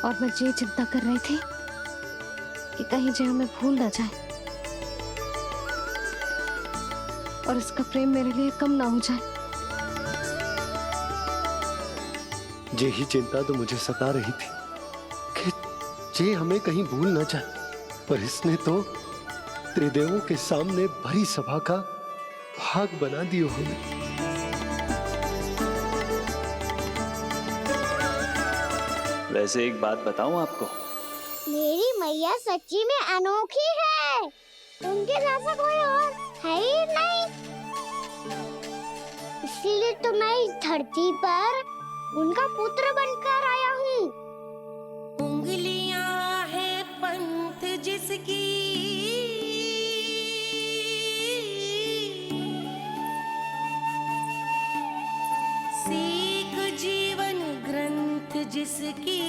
और मैं ये चिंता कर रही थी कि कहीं जे हमें भूल ना जाए और इसका प्रेम मेरे लिए कम ना हो जाए। यही चिंता तो मुझे सता रही थी कि जे हमें कहीं भूल ना जाए, पर इसने तो त्रिदेवों के सामने भरी सभा का भाग बना दियो हमें। वैसे एक बात बताऊं आपको, मेरी मैया सच्ची में अनोखी है, उनके जैसा कोई और है ही नहीं। इसीलिए तो मैं इस धरती पर उनका पुत्र बनकर आया हूँ। उंगलियां है पंथ जिसकी, सीख जीवन ग्रंथ जिसकी,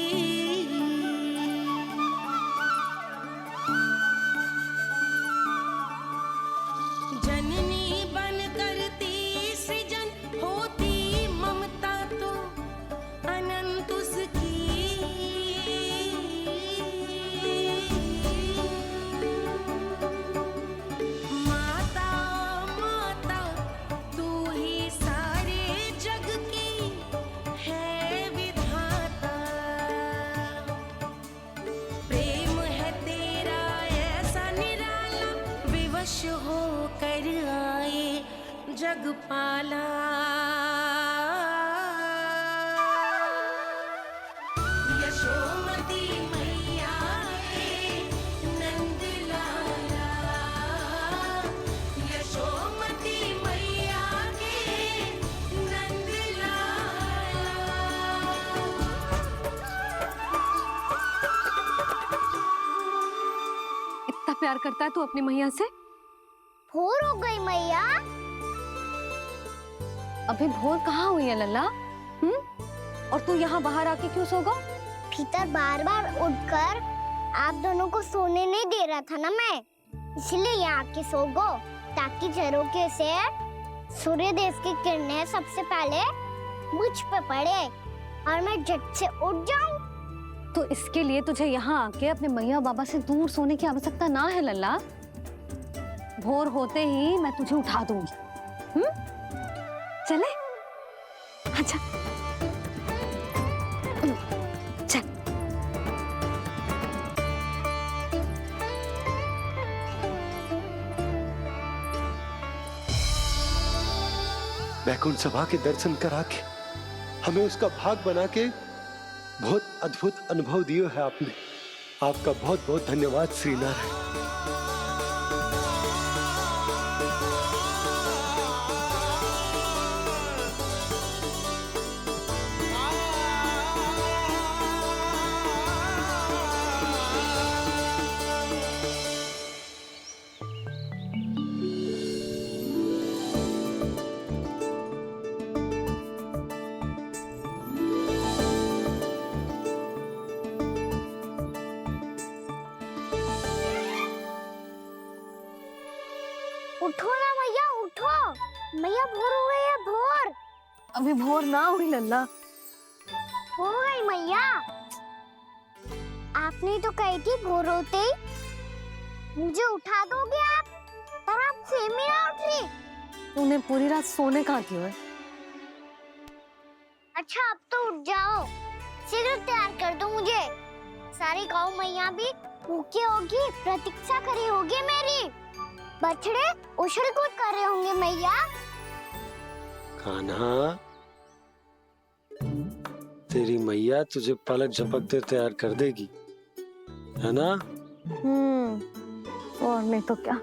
जननी बन करती सृजन, होती ममता तो अनंत उसकी। माता माता तू ही सारे जग की है विधाता, प्रेम है तेरा ऐसा निराला, विवश होकर आए जग पाला। यशोमती मैया के नंद लाला, यशोमती मैया के नंद लाला। इतना प्यार करता है तू अपनी मैया से? भोर हो गई मैया। अभी भोर कहाँ हुई है लल्ला? और तू यहाँ बाहर आके क्यों सो गया? भीतर बार बार उठकर आप दोनों को सोने नहीं दे रहा था ना मैं, इसलिए यहाँ आके सो गो, ताकि झरोखे से सूर्य देव की किरणें सबसे पहले मुझ पे पड़े और मैं झट से उठ जाऊं। तो इसके लिए तुझे यहाँ आके अपने मैया बाबा से दूर सोने की आवश्यकता ना है लल्ला। भोर होते ही मैं तुझे उठा दूंगी। चले? अच्छा चल। वैकुंठ सभा के दर्शन करा के हमें उसका भाग बना के बहुत अद्भुत अनुभव दिया है आपने। आपका बहुत बहुत धन्यवाद श्रीनारायण। उठो ना मैया, उठो। मैया भोर हो गई है, भोर। अभी भोर ना हुई लल्ला। हो गई मैया। आपने तो कही थी भोर होते ही मुझे उठा दोगे आप, पर आप सेम ही ना उठ रही। तूने पूरी रात सोने कहाँ की है? अच्छा अब तो उठ जाओ, शीघ्र तैयार कर दो मुझे। सारी गाँव मैया भी भूखी होगी, प्रतीक्षा करी होगी मेरी। बछड़े उछल कूद कर रहे होंगे मैया। कान्हा, तेरी मैया तुझे पलक झपकते तैयार कर देगी, है ना? और नहीं तो क्या।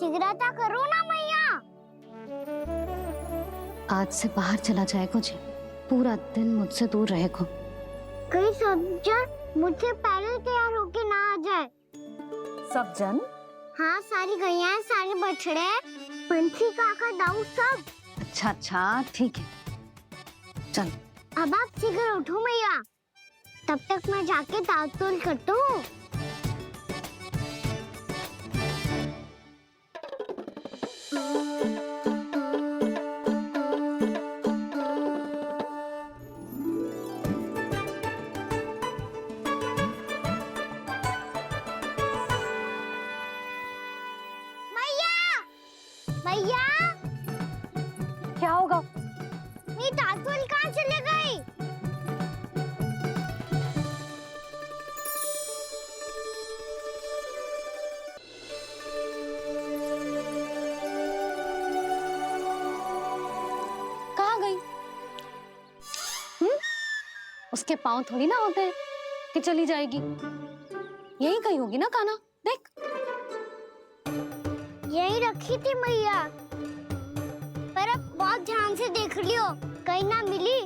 शीघ्रता करो ना मैया। आज से बाहर चला जाएगा जी, पूरा दिन मुझसे दूर रहेगा। कहीं सब जन मुझसे पहले तैयार होके ना आ जाए। सब जन? हाँ, सारी गैया, सारे बछड़े, पंछी, काका, दाऊ सब। अच्छा अच्छा ठीक है, चल। अब आप शीघ्र उठो मैया, तब तक मैं जाके ताल-तोल करता हूँ। मैया, क्या होगा? मेरी ताल-तोल कहाँ चले गई? कहाँ गई? उसके पाँव थोड़ी ना होते हैं कि चली जाएगी। यही कहीं होगी ना काना, देख। यही रखी थी मैया, पर अब बहुत ध्यान से देख लियो, कहीं ना मिली।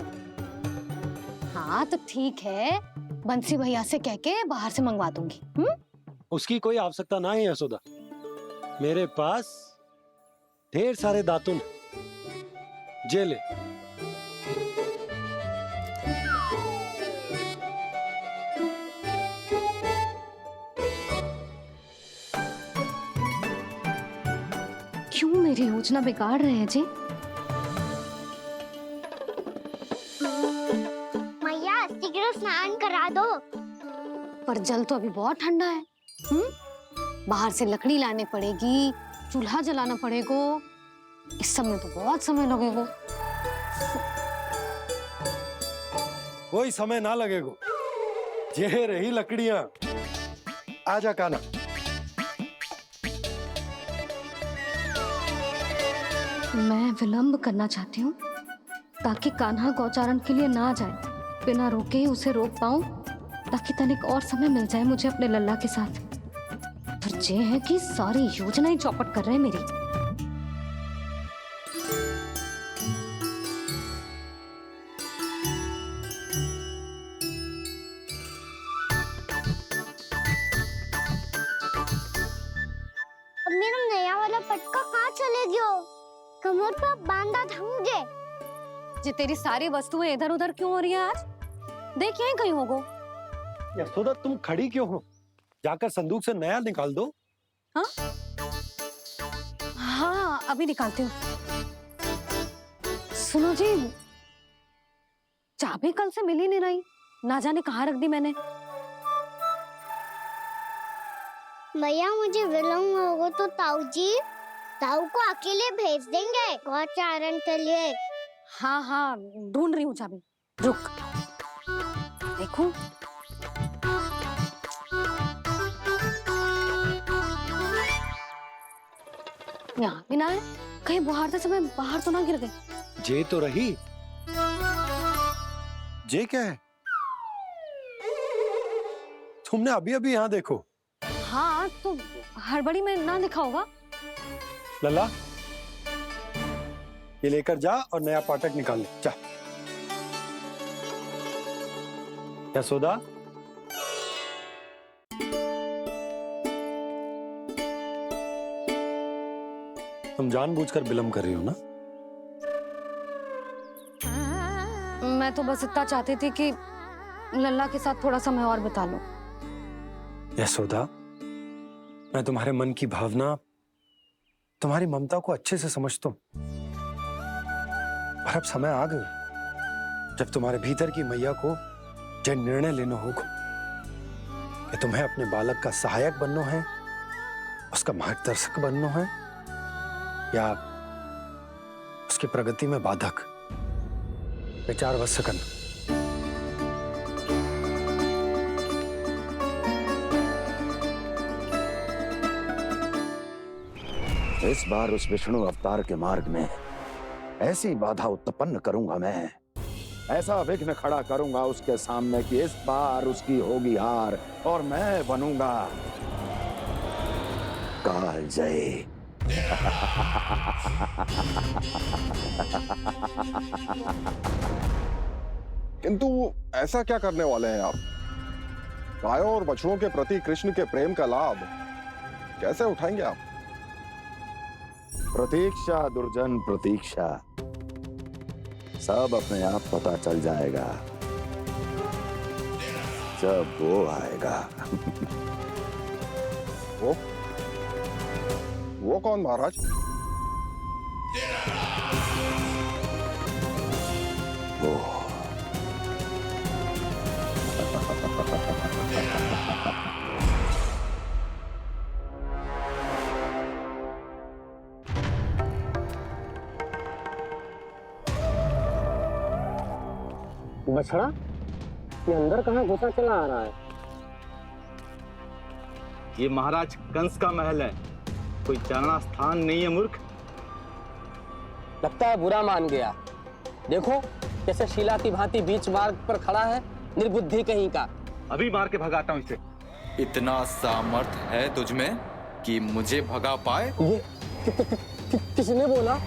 हाँ तो ठीक है, बंसी भैया से कह के बाहर से मंगवा दूंगी। उसकी कोई आवश्यकता ना है यशोदा, मेरे पास ढेर सारे दातुन, जे ले। क्यों मेरी योजना बिगाड़ रहे हैं जी? मैया शीघ्र स्नान करा दो। पर जल तो अभी बहुत ठंडा है। बाहर से लकड़ी लाने पड़ेगी, चूल्हा जलाना पड़ेगा। इस सब में तो बहुत समय लगेगा। कोई समय ना लगेगा, ये रही लकड़ियां। आजा काना। मैं विलंब करना चाहती हूँ ताकि कान्हा गौचारण के लिए ना जाए। बिना रोके ही उसे रोक पाऊं, ताकि तनिक और समय मिल जाए मुझे अपने लल्ला के साथ। पर ये है कि सारी योजना ही चौपट कर रहे हैं मेरी। अब मेरा नया वाला पटका कहाँ चले गयो? कमर पर बांधा था मुझे। जे तेरी सारी वस्तुएं इधर उधर क्यों हो रही है आज? देख यहीं कहीं होगो। यशोदा तुम खड़ी क्यों हो? जाकर संदूक से नया निकाल दो। हाँ हाँ अभी निकालती हूँ। सुनो जी, चाबी कल से मिल ही नहीं रही, ना जाने कहाँ रख दी मैंने। भैया मुझे विलम्ब होगा तो ताऊ को अकेले भेज देंगे गौचारण के लिए। हाँ हाँ ढूंढ रही हूँ चाबी, रुक। देखूं। यहाँ भी ना है, कहीं बुहारते समय बाहर तो ना गिर गए। जे तो रही। जे क्या है? तुमने अभी अभी यहाँ देखो। हाँ तो हड़बड़ी में ना दिखा होगा। लल्ला, ये लेकर जा और नया पाठक निकाल ले, जा। यशोदा, तुम जानबूझकर विलंब कर रही हो ना? मैं तो बस इतना चाहती थी कि लल्ला के साथ थोड़ा समय और बिता लो। यशोदा, मैं तुम्हारे मन की भावना, तुम्हारी ममता को अच्छे से समझता हूं। पर अब समय आ गया जब तुम्हारे भीतर की मैया को यह निर्णय लेना होगा कि तुम्हें अपने बालक का सहायक बनना है, उसका मार्गदर्शक बनना है, या उसकी प्रगति में बाधक। विचार अवश्य करना। इस बार उस विष्णु अवतार के मार्ग में ऐसी बाधा उत्पन्न करूंगा मैं, ऐसा विघ्न खड़ा करूंगा उसके सामने कि इस बार उसकी होगी हार और मैं बनूंगा कालजयी। किंतु ऐसा क्या करने वाले हैं आप? गायों और बछड़ों के प्रति कृष्ण के प्रेम का लाभ कैसे उठाएंगे आप? प्रतीक्षा दुर्जन प्रतीक्षा, सब अपने आप पता चल जाएगा जब वो आएगा। वो कौन महाराज? वो बछड़ा, ये अंदर कहाँ घुसा चला आ रहा है? ये महाराज कंस का महल है, कोई जाना स्थान नहीं है मूर्ख। लगता है बुरा मान गया। देखो कैसे शीला की भांति बीच मार्ग पर खड़ा है, निर्बुद्धि कहीं का। अभी मार के भगाता हूँ इसे। इतना सामर्थ है तुझमें कि मुझे भगा पाए? ये किसने बोला?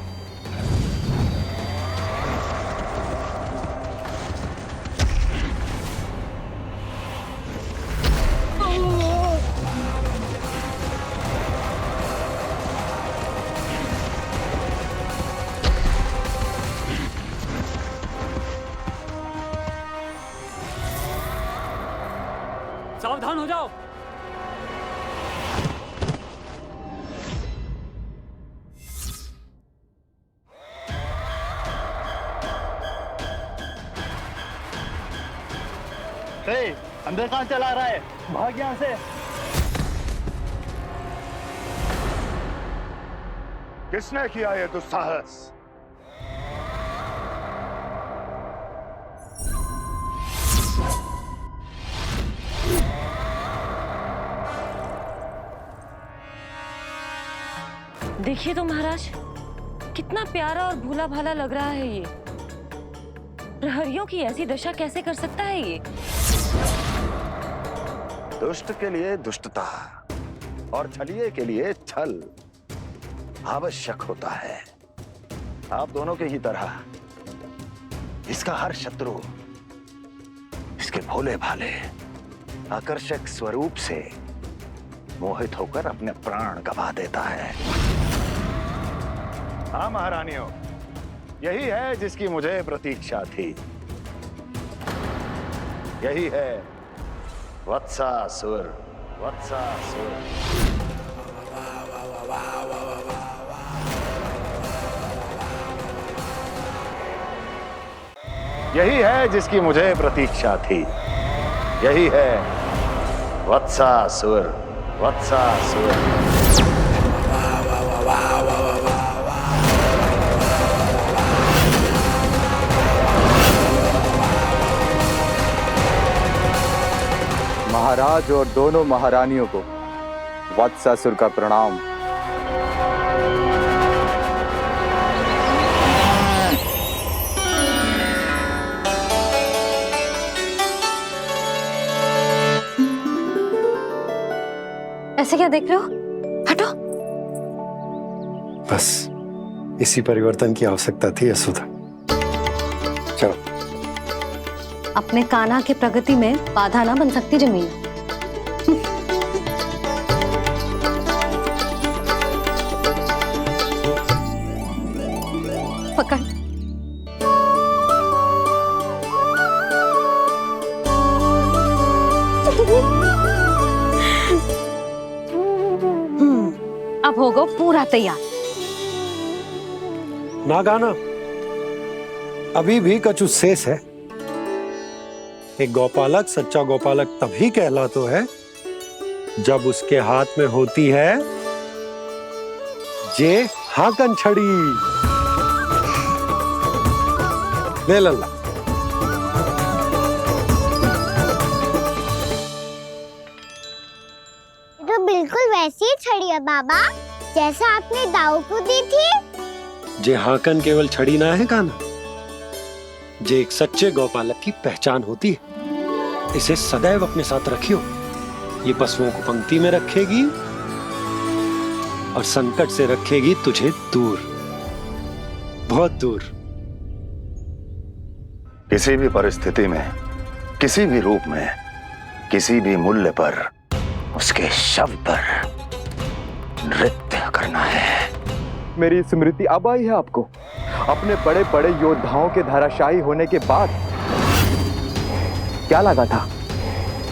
सावधान हो जाओ। अंदर कहाँ चला रहा है? भाग यहाँ से। किसने किया ये दुस्साहस? देखिए तो महाराज, कितना प्यारा और भोला भाला लग रहा है ये। प्रहरियों की ऐसी दशा कैसे कर सकता है ये? दुष्ट के लिए दुष्टता और छलिए के लिए छल आवश्यक होता है। आप दोनों के ही तरह इसका हर शत्रु इसके भोले भाले आकर्षक स्वरूप से मोहित होकर अपने प्राण गंवा देता है। हाँ महारानियों, यही है जिसकी मुझे प्रतीक्षा थी। यही है वत्सासुर। वत्सासुर यही है जिसकी मुझे प्रतीक्षा थी। यही है वत्सासुर। वत्सासुर महाराज और दोनों महारानियों को वत्सासुर का प्रणाम। ऐसे क्या देख रहे हो? हटो। बस इसी परिवर्तन की आवश्यकता थी यशोदा। चलो। अपने कान्हा की प्रगति में बाधा ना बन सकती जमीन। पकड़। अब होगा पूरा तैयार। ना गाना, अभी भी कछु शेष है। एक गौपालक सच्चा गौपालक तभी कहलाता है जब उसके हाथ में होती है जे हाकन छड़ी। ले लल्ला। तो बिल्कुल वैसी ही छड़ी है बाबा जैसा आपने दाऊ को दी थी। जे हाकन केवल छड़ी ना है कान्हा, जे एक सच्चे गौपालक की पहचान होती है। इसे सदैव अपने साथ रखियो। ये पशुओं को पंक्ति में रखेगी और संकट से रखेगी तुझे दूर, बहुत दूर। किसी भी परिस्थिति में, किसी भी रूप में, किसी भी मूल्य पर उसके शव पर नृत्य करना है। मेरी स्मृति अब आई है आपको अपने बड़े बड़े योद्धाओं के धराशायी होने के बाद। क्या लगा था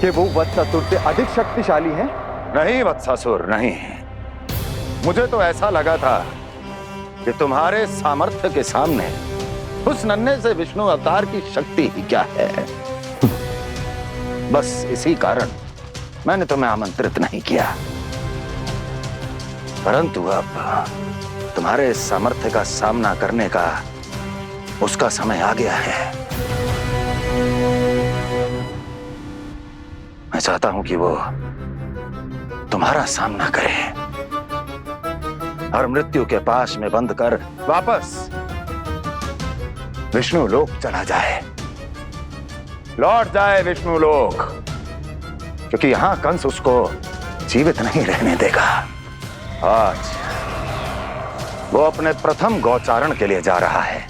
कि वो वत्सासुर से अधिक शक्तिशाली हैं? नहीं वत्सासुर, नहीं। मुझे तो ऐसा लगा था कि तुम्हारे सामर्थ्य के सामने उस नन्हे से विष्णु अवतार की शक्ति ही क्या है। बस इसी कारण मैंने तुम्हें आमंत्रित नहीं किया। परंतु अब तुम्हारे सामर्थ्य का सामना करने का उसका समय आ गया है। मैं चाहता हूं कि वो तुम्हारा सामना करे और मृत्यु के पाश में बंद कर वापस विष्णु लोक चला जाए, लौट जाए विष्णु लोक, क्योंकि यहां कंस उसको जीवित नहीं रहने देगा। आज वो अपने प्रथम गौचारण के लिए जा रहा है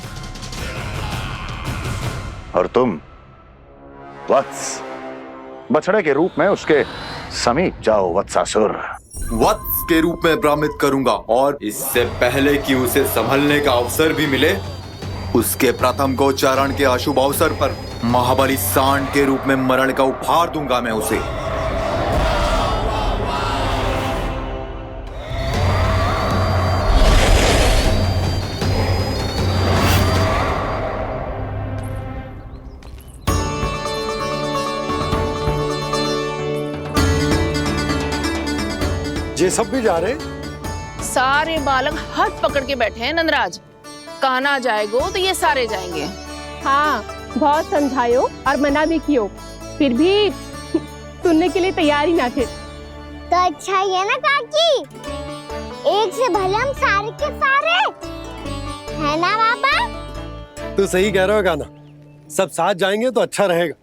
और तुम वत्स बछड़े के रूप में उसके समीप जाओ वत्सासुर। वत्स के रूप में भ्रमित करूंगा और इससे पहले कि उसे संभलने का अवसर भी मिले, उसके प्रथम गोचारण के अशुभ अवसर पर महाबली सांड के रूप में मरण का उपहार दूंगा मैं उसे। ये सब भी जा रहे? सारे बालक हाथ पकड़ के बैठे हैं नंदराज। कान्हा जाएगो तो ये सारे जाएंगे। हाँ, बहुत समझायो और मना भी कियो, फिर भी सुनने के लिए तैयार ही ना थे। तो अच्छा ही है ना काकी, एक से भले हम सारे के सारे है ना बाबा। तू सही कह रहे हो कान्हा, सब साथ जाएंगे तो अच्छा रहेगा,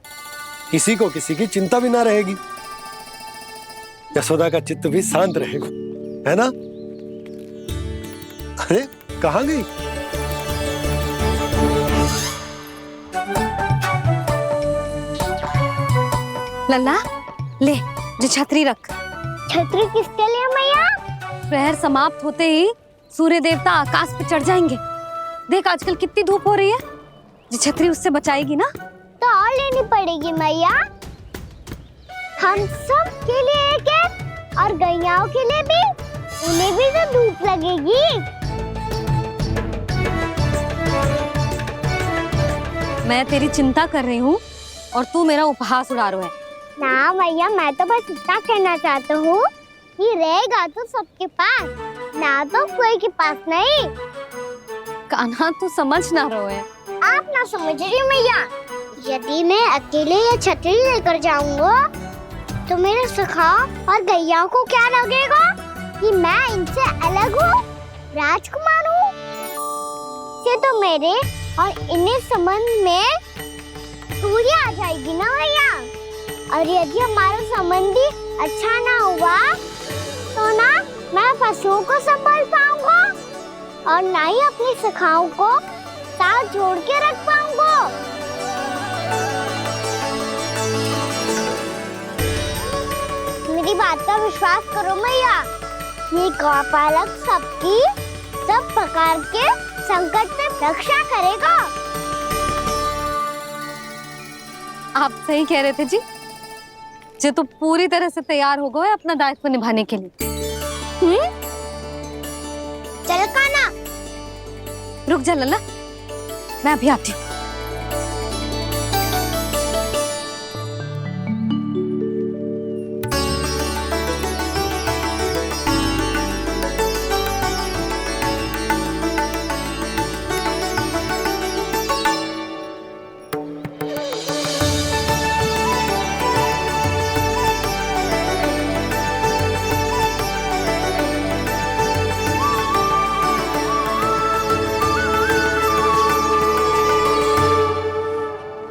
किसी को किसी की चिंता भी ना रहेगी, यशोदा का चित्त भी शांत रहेगा, है ना? अरे कहाँ गई? लल्ला ले, जो छतरी रख। छतरी किसके लिए मैया? प्रहर समाप्त होते ही सूर्य देवता आकाश पे चढ़ जाएंगे। देख आजकल कितनी धूप हो रही है, जो छतरी उससे बचाएगी ना। तो और लेनी पड़ेगी मैया, हम सब के लिए एक एक और गैयाओं के लिए भी, उन्हें भी तो धूप लगेगी। मैं तेरी चिंता कर रही हूँ और तू मेरा उपहास उड़ा रहा है। ना मैया, मैं तो बस इतना कहना चाहता हूँ कि रहेगा तो सबके पास, ना तो कोई के पास नहीं। कान्हा तू समझ ना रहो है। आप ना समझ रही मैया, यदि मैं अकेले ये छतरी लेकर जाऊंगा तो मेरे सखा और गैयाओं को क्या लगेगा कि मैं इनसे अलग हूँ, राजकुमार हूँ। ये तो मेरे और इन्हें संबंध में दूरी आ जाएगी ना भैया। और यदि हमारा संबंध ही अच्छा ना हुआ तो ना मैं पशुओं को संभाल पाऊंगा और ना ही अपनी सखाओं को साथ जोड़ के रख पाऊंगा। मेरी बात का विश्वास करो मैया, ये गौपालक सबकी सब प्रकार के संकट से रक्षा करेगा। आप सही कह रहे थे जी। जे तो पूरी तरह से तैयार हो गए अपना दायित्व निभाने के लिए। चल काना। रुक जा लल्ला, मैं अभी आती हूँ।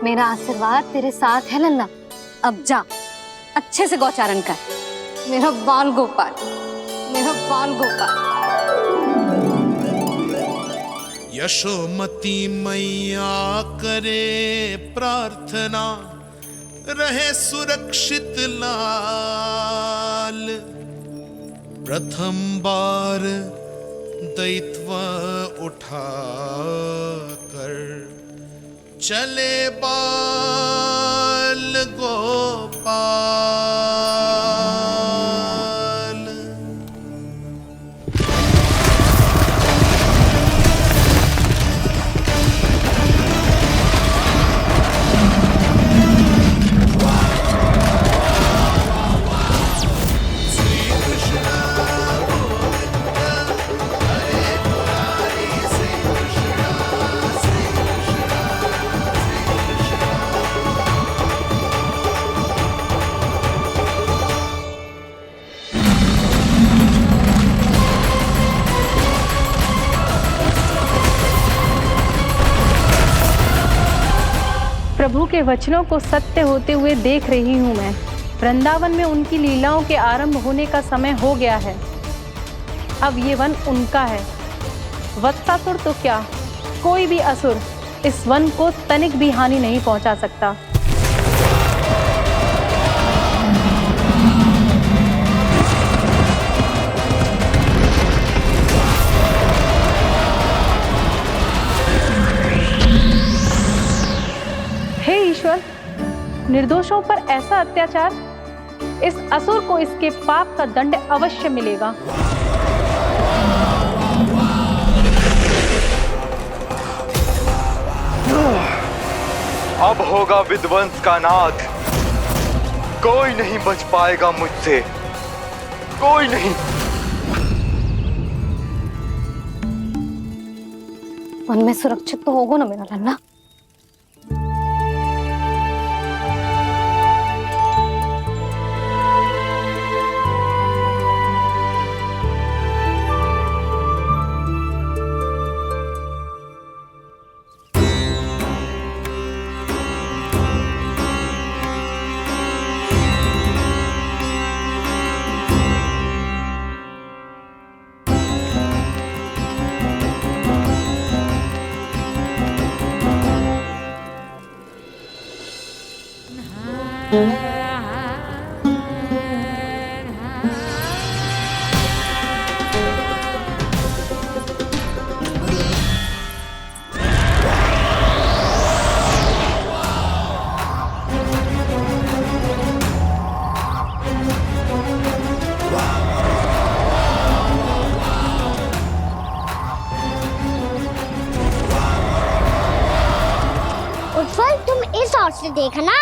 मेरा आशीर्वाद तेरे साथ है लल्ला। अब जा, अच्छे से गौचारण कर। मेरा बाल गोपाल, मेरा बाल गोपाल। यशोमती मैया करे प्रार्थना, रहे सुरक्षित लाल। प्रथम बार दैत्व उठा कर चले बाल गोपाल। श्री कृष्ण प्रभु के वचनों को सत्य होते हुए देख रही हूँ मैं। वृंदावन में उनकी लीलाओं के आरंभ होने का समय हो गया है। अब ये वन उनका है। वत्सासुर तो क्या, कोई भी असुर इस वन को तनिक भी हानि नहीं पहुंचा सकता। हे ईश्वर, निर्दोषों पर ऐसा अत्याचार, इस असुर को इसके पाप का दंड अवश्य मिलेगा। अब होगा विध्वंस का नाद। कोई नहीं बच पाएगा मुझसे, कोई नहीं। वन में सुरक्षित तो होगा ना मेरा लल्ला। उत्पल, तुम इस ओर से देखना,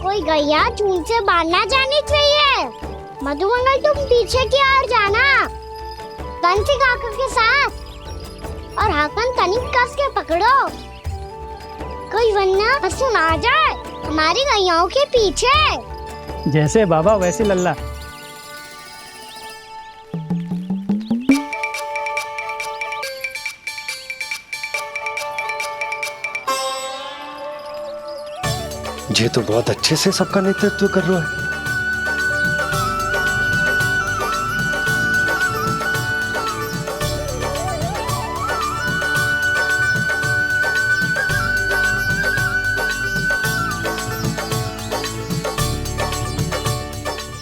कोई गैया झूल से बाहर ना जानी चाहिए। मधुमंगल, तुम पीछे की ओर जाना, कंसी काका के साथ, और हाकन तनिक कस के पकड़ो, कोई वरना पशु ना जाए हमारी गैयाओं के पीछे। जैसे बाबा वैसे लल्ला। ये तो बहुत अच्छे से सबका नेतृत्व कर रहा है।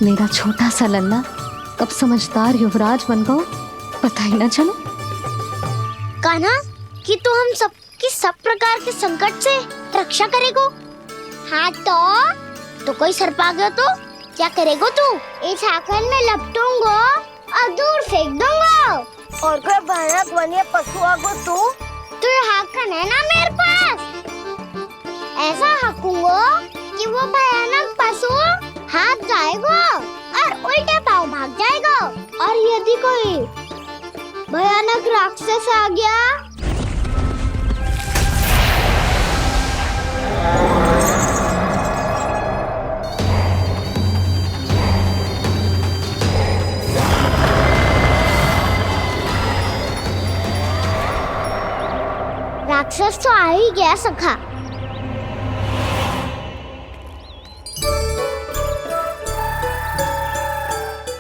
मेरा छोटा सा लल्ला कब समझदार युवराज बन गो पता ही ना चलो। कान्हा कि तू हम सबकी सब प्रकार के संकट से रक्षा करेगो। हाँ तो कोई सर्प आ गया तो क्या करेगो तू? इस हाकन में लपटूंगो और दूर फेंक दूंगा। और कोई भयानक वन्य पशु आगो तो ये हाकन है ना मेरे पास, ऐसा हाकूंगो कि वो भयानक पशु हाथ जाएगा और उल्टे पाँव भाग जाएगा। और यदि कोई भयानक राक्षस आ गया राक्षस तो आ ही गया सखा।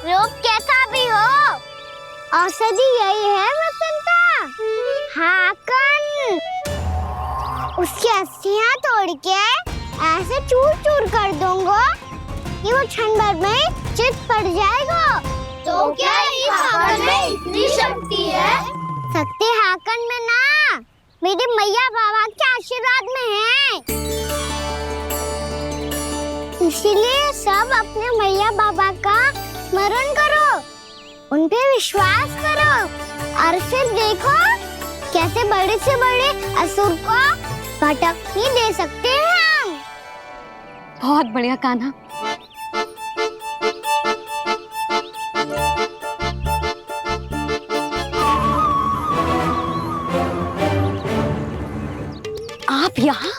रोग कैसा भी हो औषधि यही है वसंता। हाकन उसकी अस्थियां तोड़ के ऐसे चूर चूर कर दूंगा कि वो क्षण भर में चित पड़ जाएगा। तो क्या इस हाकन में इतनी शक्ति है? शक्ति हाकन में ना मेरे मैया बाबा के आशीर्वाद में है। इसीलिए सब अपने मैया बाबा का स्मरण करो, उन पे विश्वास करो और फिर देखो कैसे बड़े से बड़े असुर को भटक ही दे सकते हैं हम। बहुत बढ़िया कान्हा। आप यहाँ?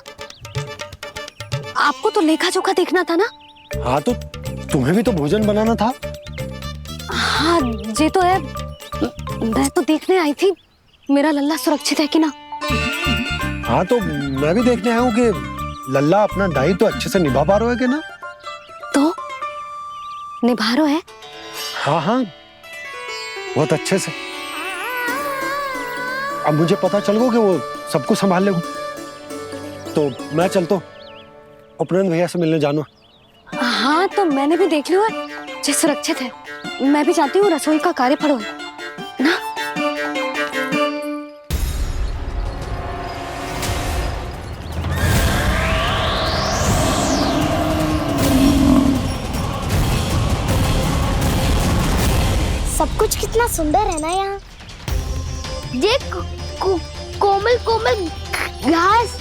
आपको तो लेखा जोखा देखना था ना। हाँ तो तुम्हें भी तो भोजन बनाना था। हाँ ये तो है, मैं तो देखने आई थी मेरा लल्ला सुरक्षित है कि ना। हाँ तो मैं भी देखने आया हूँ कि लल्ला अपना दायित्व तो अच्छे से निभा पा रहा है कि ना। तो निभा रहा है? हाँ हाँ बहुत अच्छे से। अब मुझे पता चल गया कि वो सबको संभाल लेगा। तो मैं चलता हूँ, उपनंद भैया से मिलने जानो। हाँ तो मैंने भी देख लिया जो सुरक्षित है। मैं भी चाहती हूँ रसोई का कार्य पड़ो ना। सब कुछ कितना सुंदर है ना यहाँ। ये कोमल कोमल घास,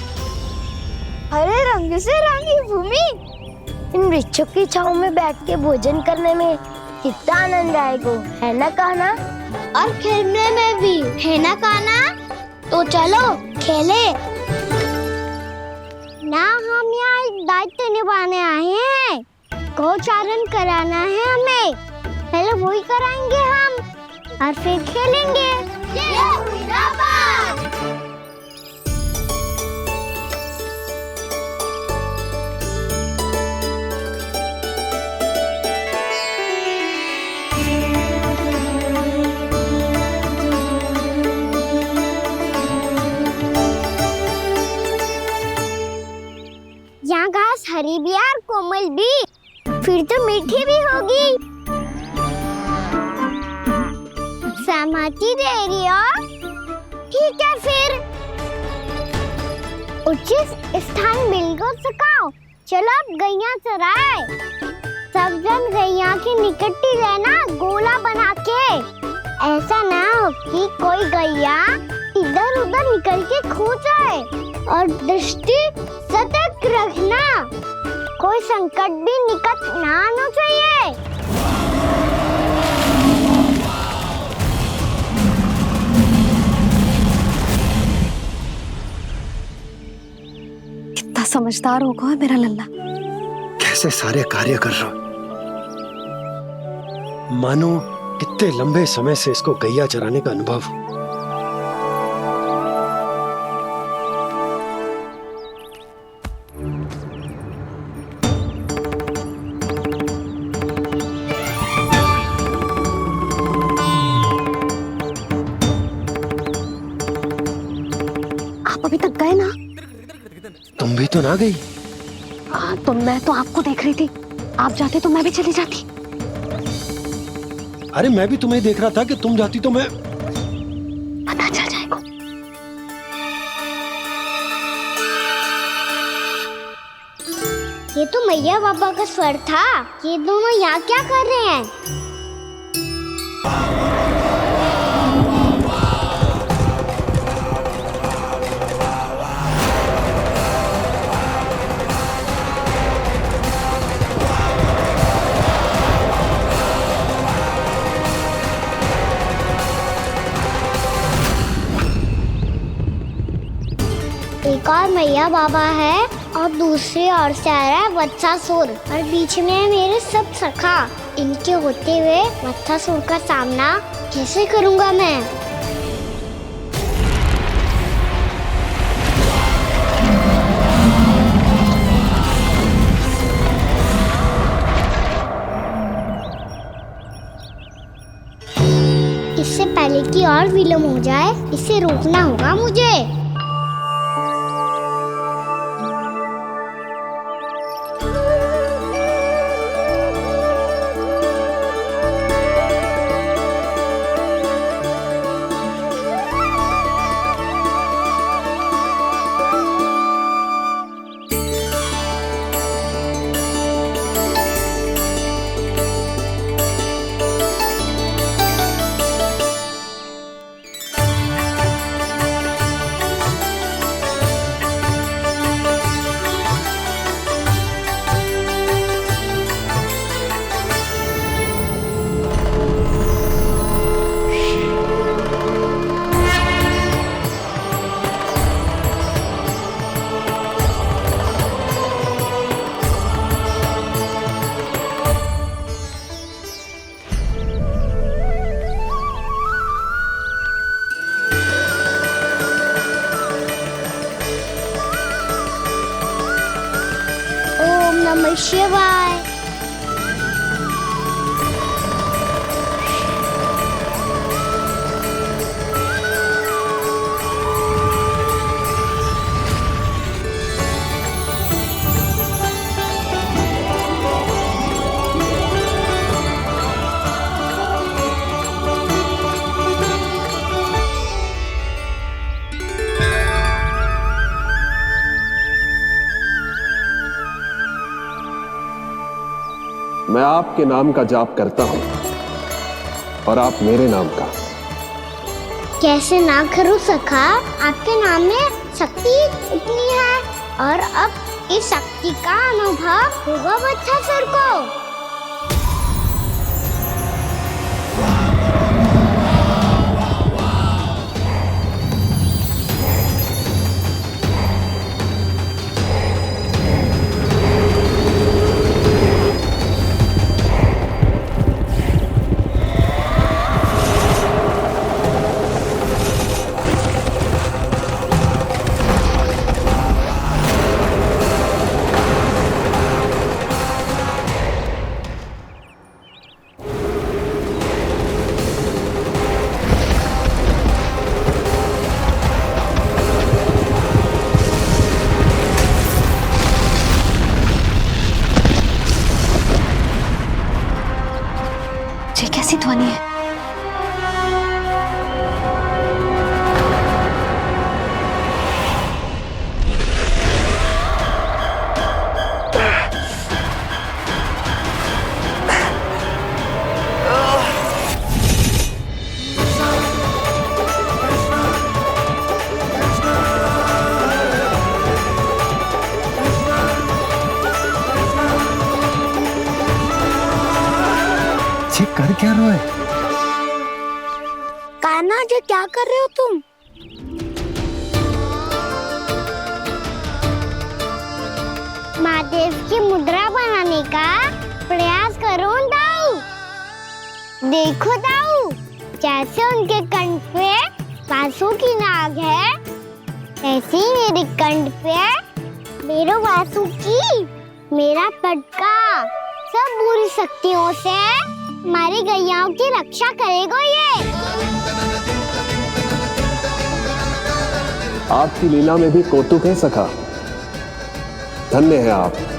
हरे रंग से रंगी भूमि, इन वृक्षों की छांव में बैठ के भोजन करने में कितना आनंद आएगा, है ना कान्हा? और खेलने में भी, है ना कान्हा? तो चलो खेले ना। हम यहाँ एक दायित्व निभाने आए हैं, गोचारण कराना है हमें। पहले वही कराएंगे हम और फिर खेलेंगे। ये हुई ना बात। यहाँ घास हरी भी और कोमल भी, फिर तो मीठी भी होगी। सहमति दे रही हो? ठीक है फिर उचित स्थान बिल्कुल सिखाओ। चलो अब गैया चराए। सब जन गैया की निकटती रहना गोला बना के। ऐसा ना हो कि कोई गैया इधर उधर निकल के खो जाए। और दृष्टि सतर्क रखना, कोई संकट भी निकट ना आना चाहिए। कितना समझदार होगा मेरा लल्ला। कैसे सारे कार्य कर रहा, मानो कितने लंबे समय से इसको गैया चराने का अनुभव हो। आप अभी तक गए ना? तुम भी तो ना गई। तो मैं तो आपको देख रही थी, आप जाते तो मैं भी चली जाती। अरे मैं भी तुम्हें देख रहा था कि तुम जाती तो मैं पता चल जाएगा। ये तो मैया बाबा का स्वर था। ये दोनों यहाँ क्या कर रहे हैं? एक और मैया बाबा है और दूसरी ओर से आ रहा है वत्सासुर और बीच में है मेरे सब सखा। इनके होते हुए वत्सासुर का सामना कैसे करूंगा मैं? इससे पहले कि और विलम्ब हो जाए, इसे रोकना होगा मुझे। नमः शिवाय। मैं आपके नाम का जाप करता हूं और आप मेरे नाम का। कैसे ना करूं सखा, आपके नाम में शक्ति इतनी है और अब इस शक्ति का अनुभव होगा वत्सासुर को। ये कैसी ध्वनि है? कर क्या रहे हो? कान्हा जी क्या कर रहे हो तुम? महादेव की मुद्रा बनाने का प्रयास करो दाऊ। देखो दाऊ, जैसे उनके कंठ पे वासु की नाग है, ऐसे ही मेरे कंठ पे मेरे वासु की मेरा पटका सब बुरी शक्तियों से हमारी गैयाओं की रक्षा करेगा ये। आपकी लीला में भी कौतुक है सखा। धन्य है आप।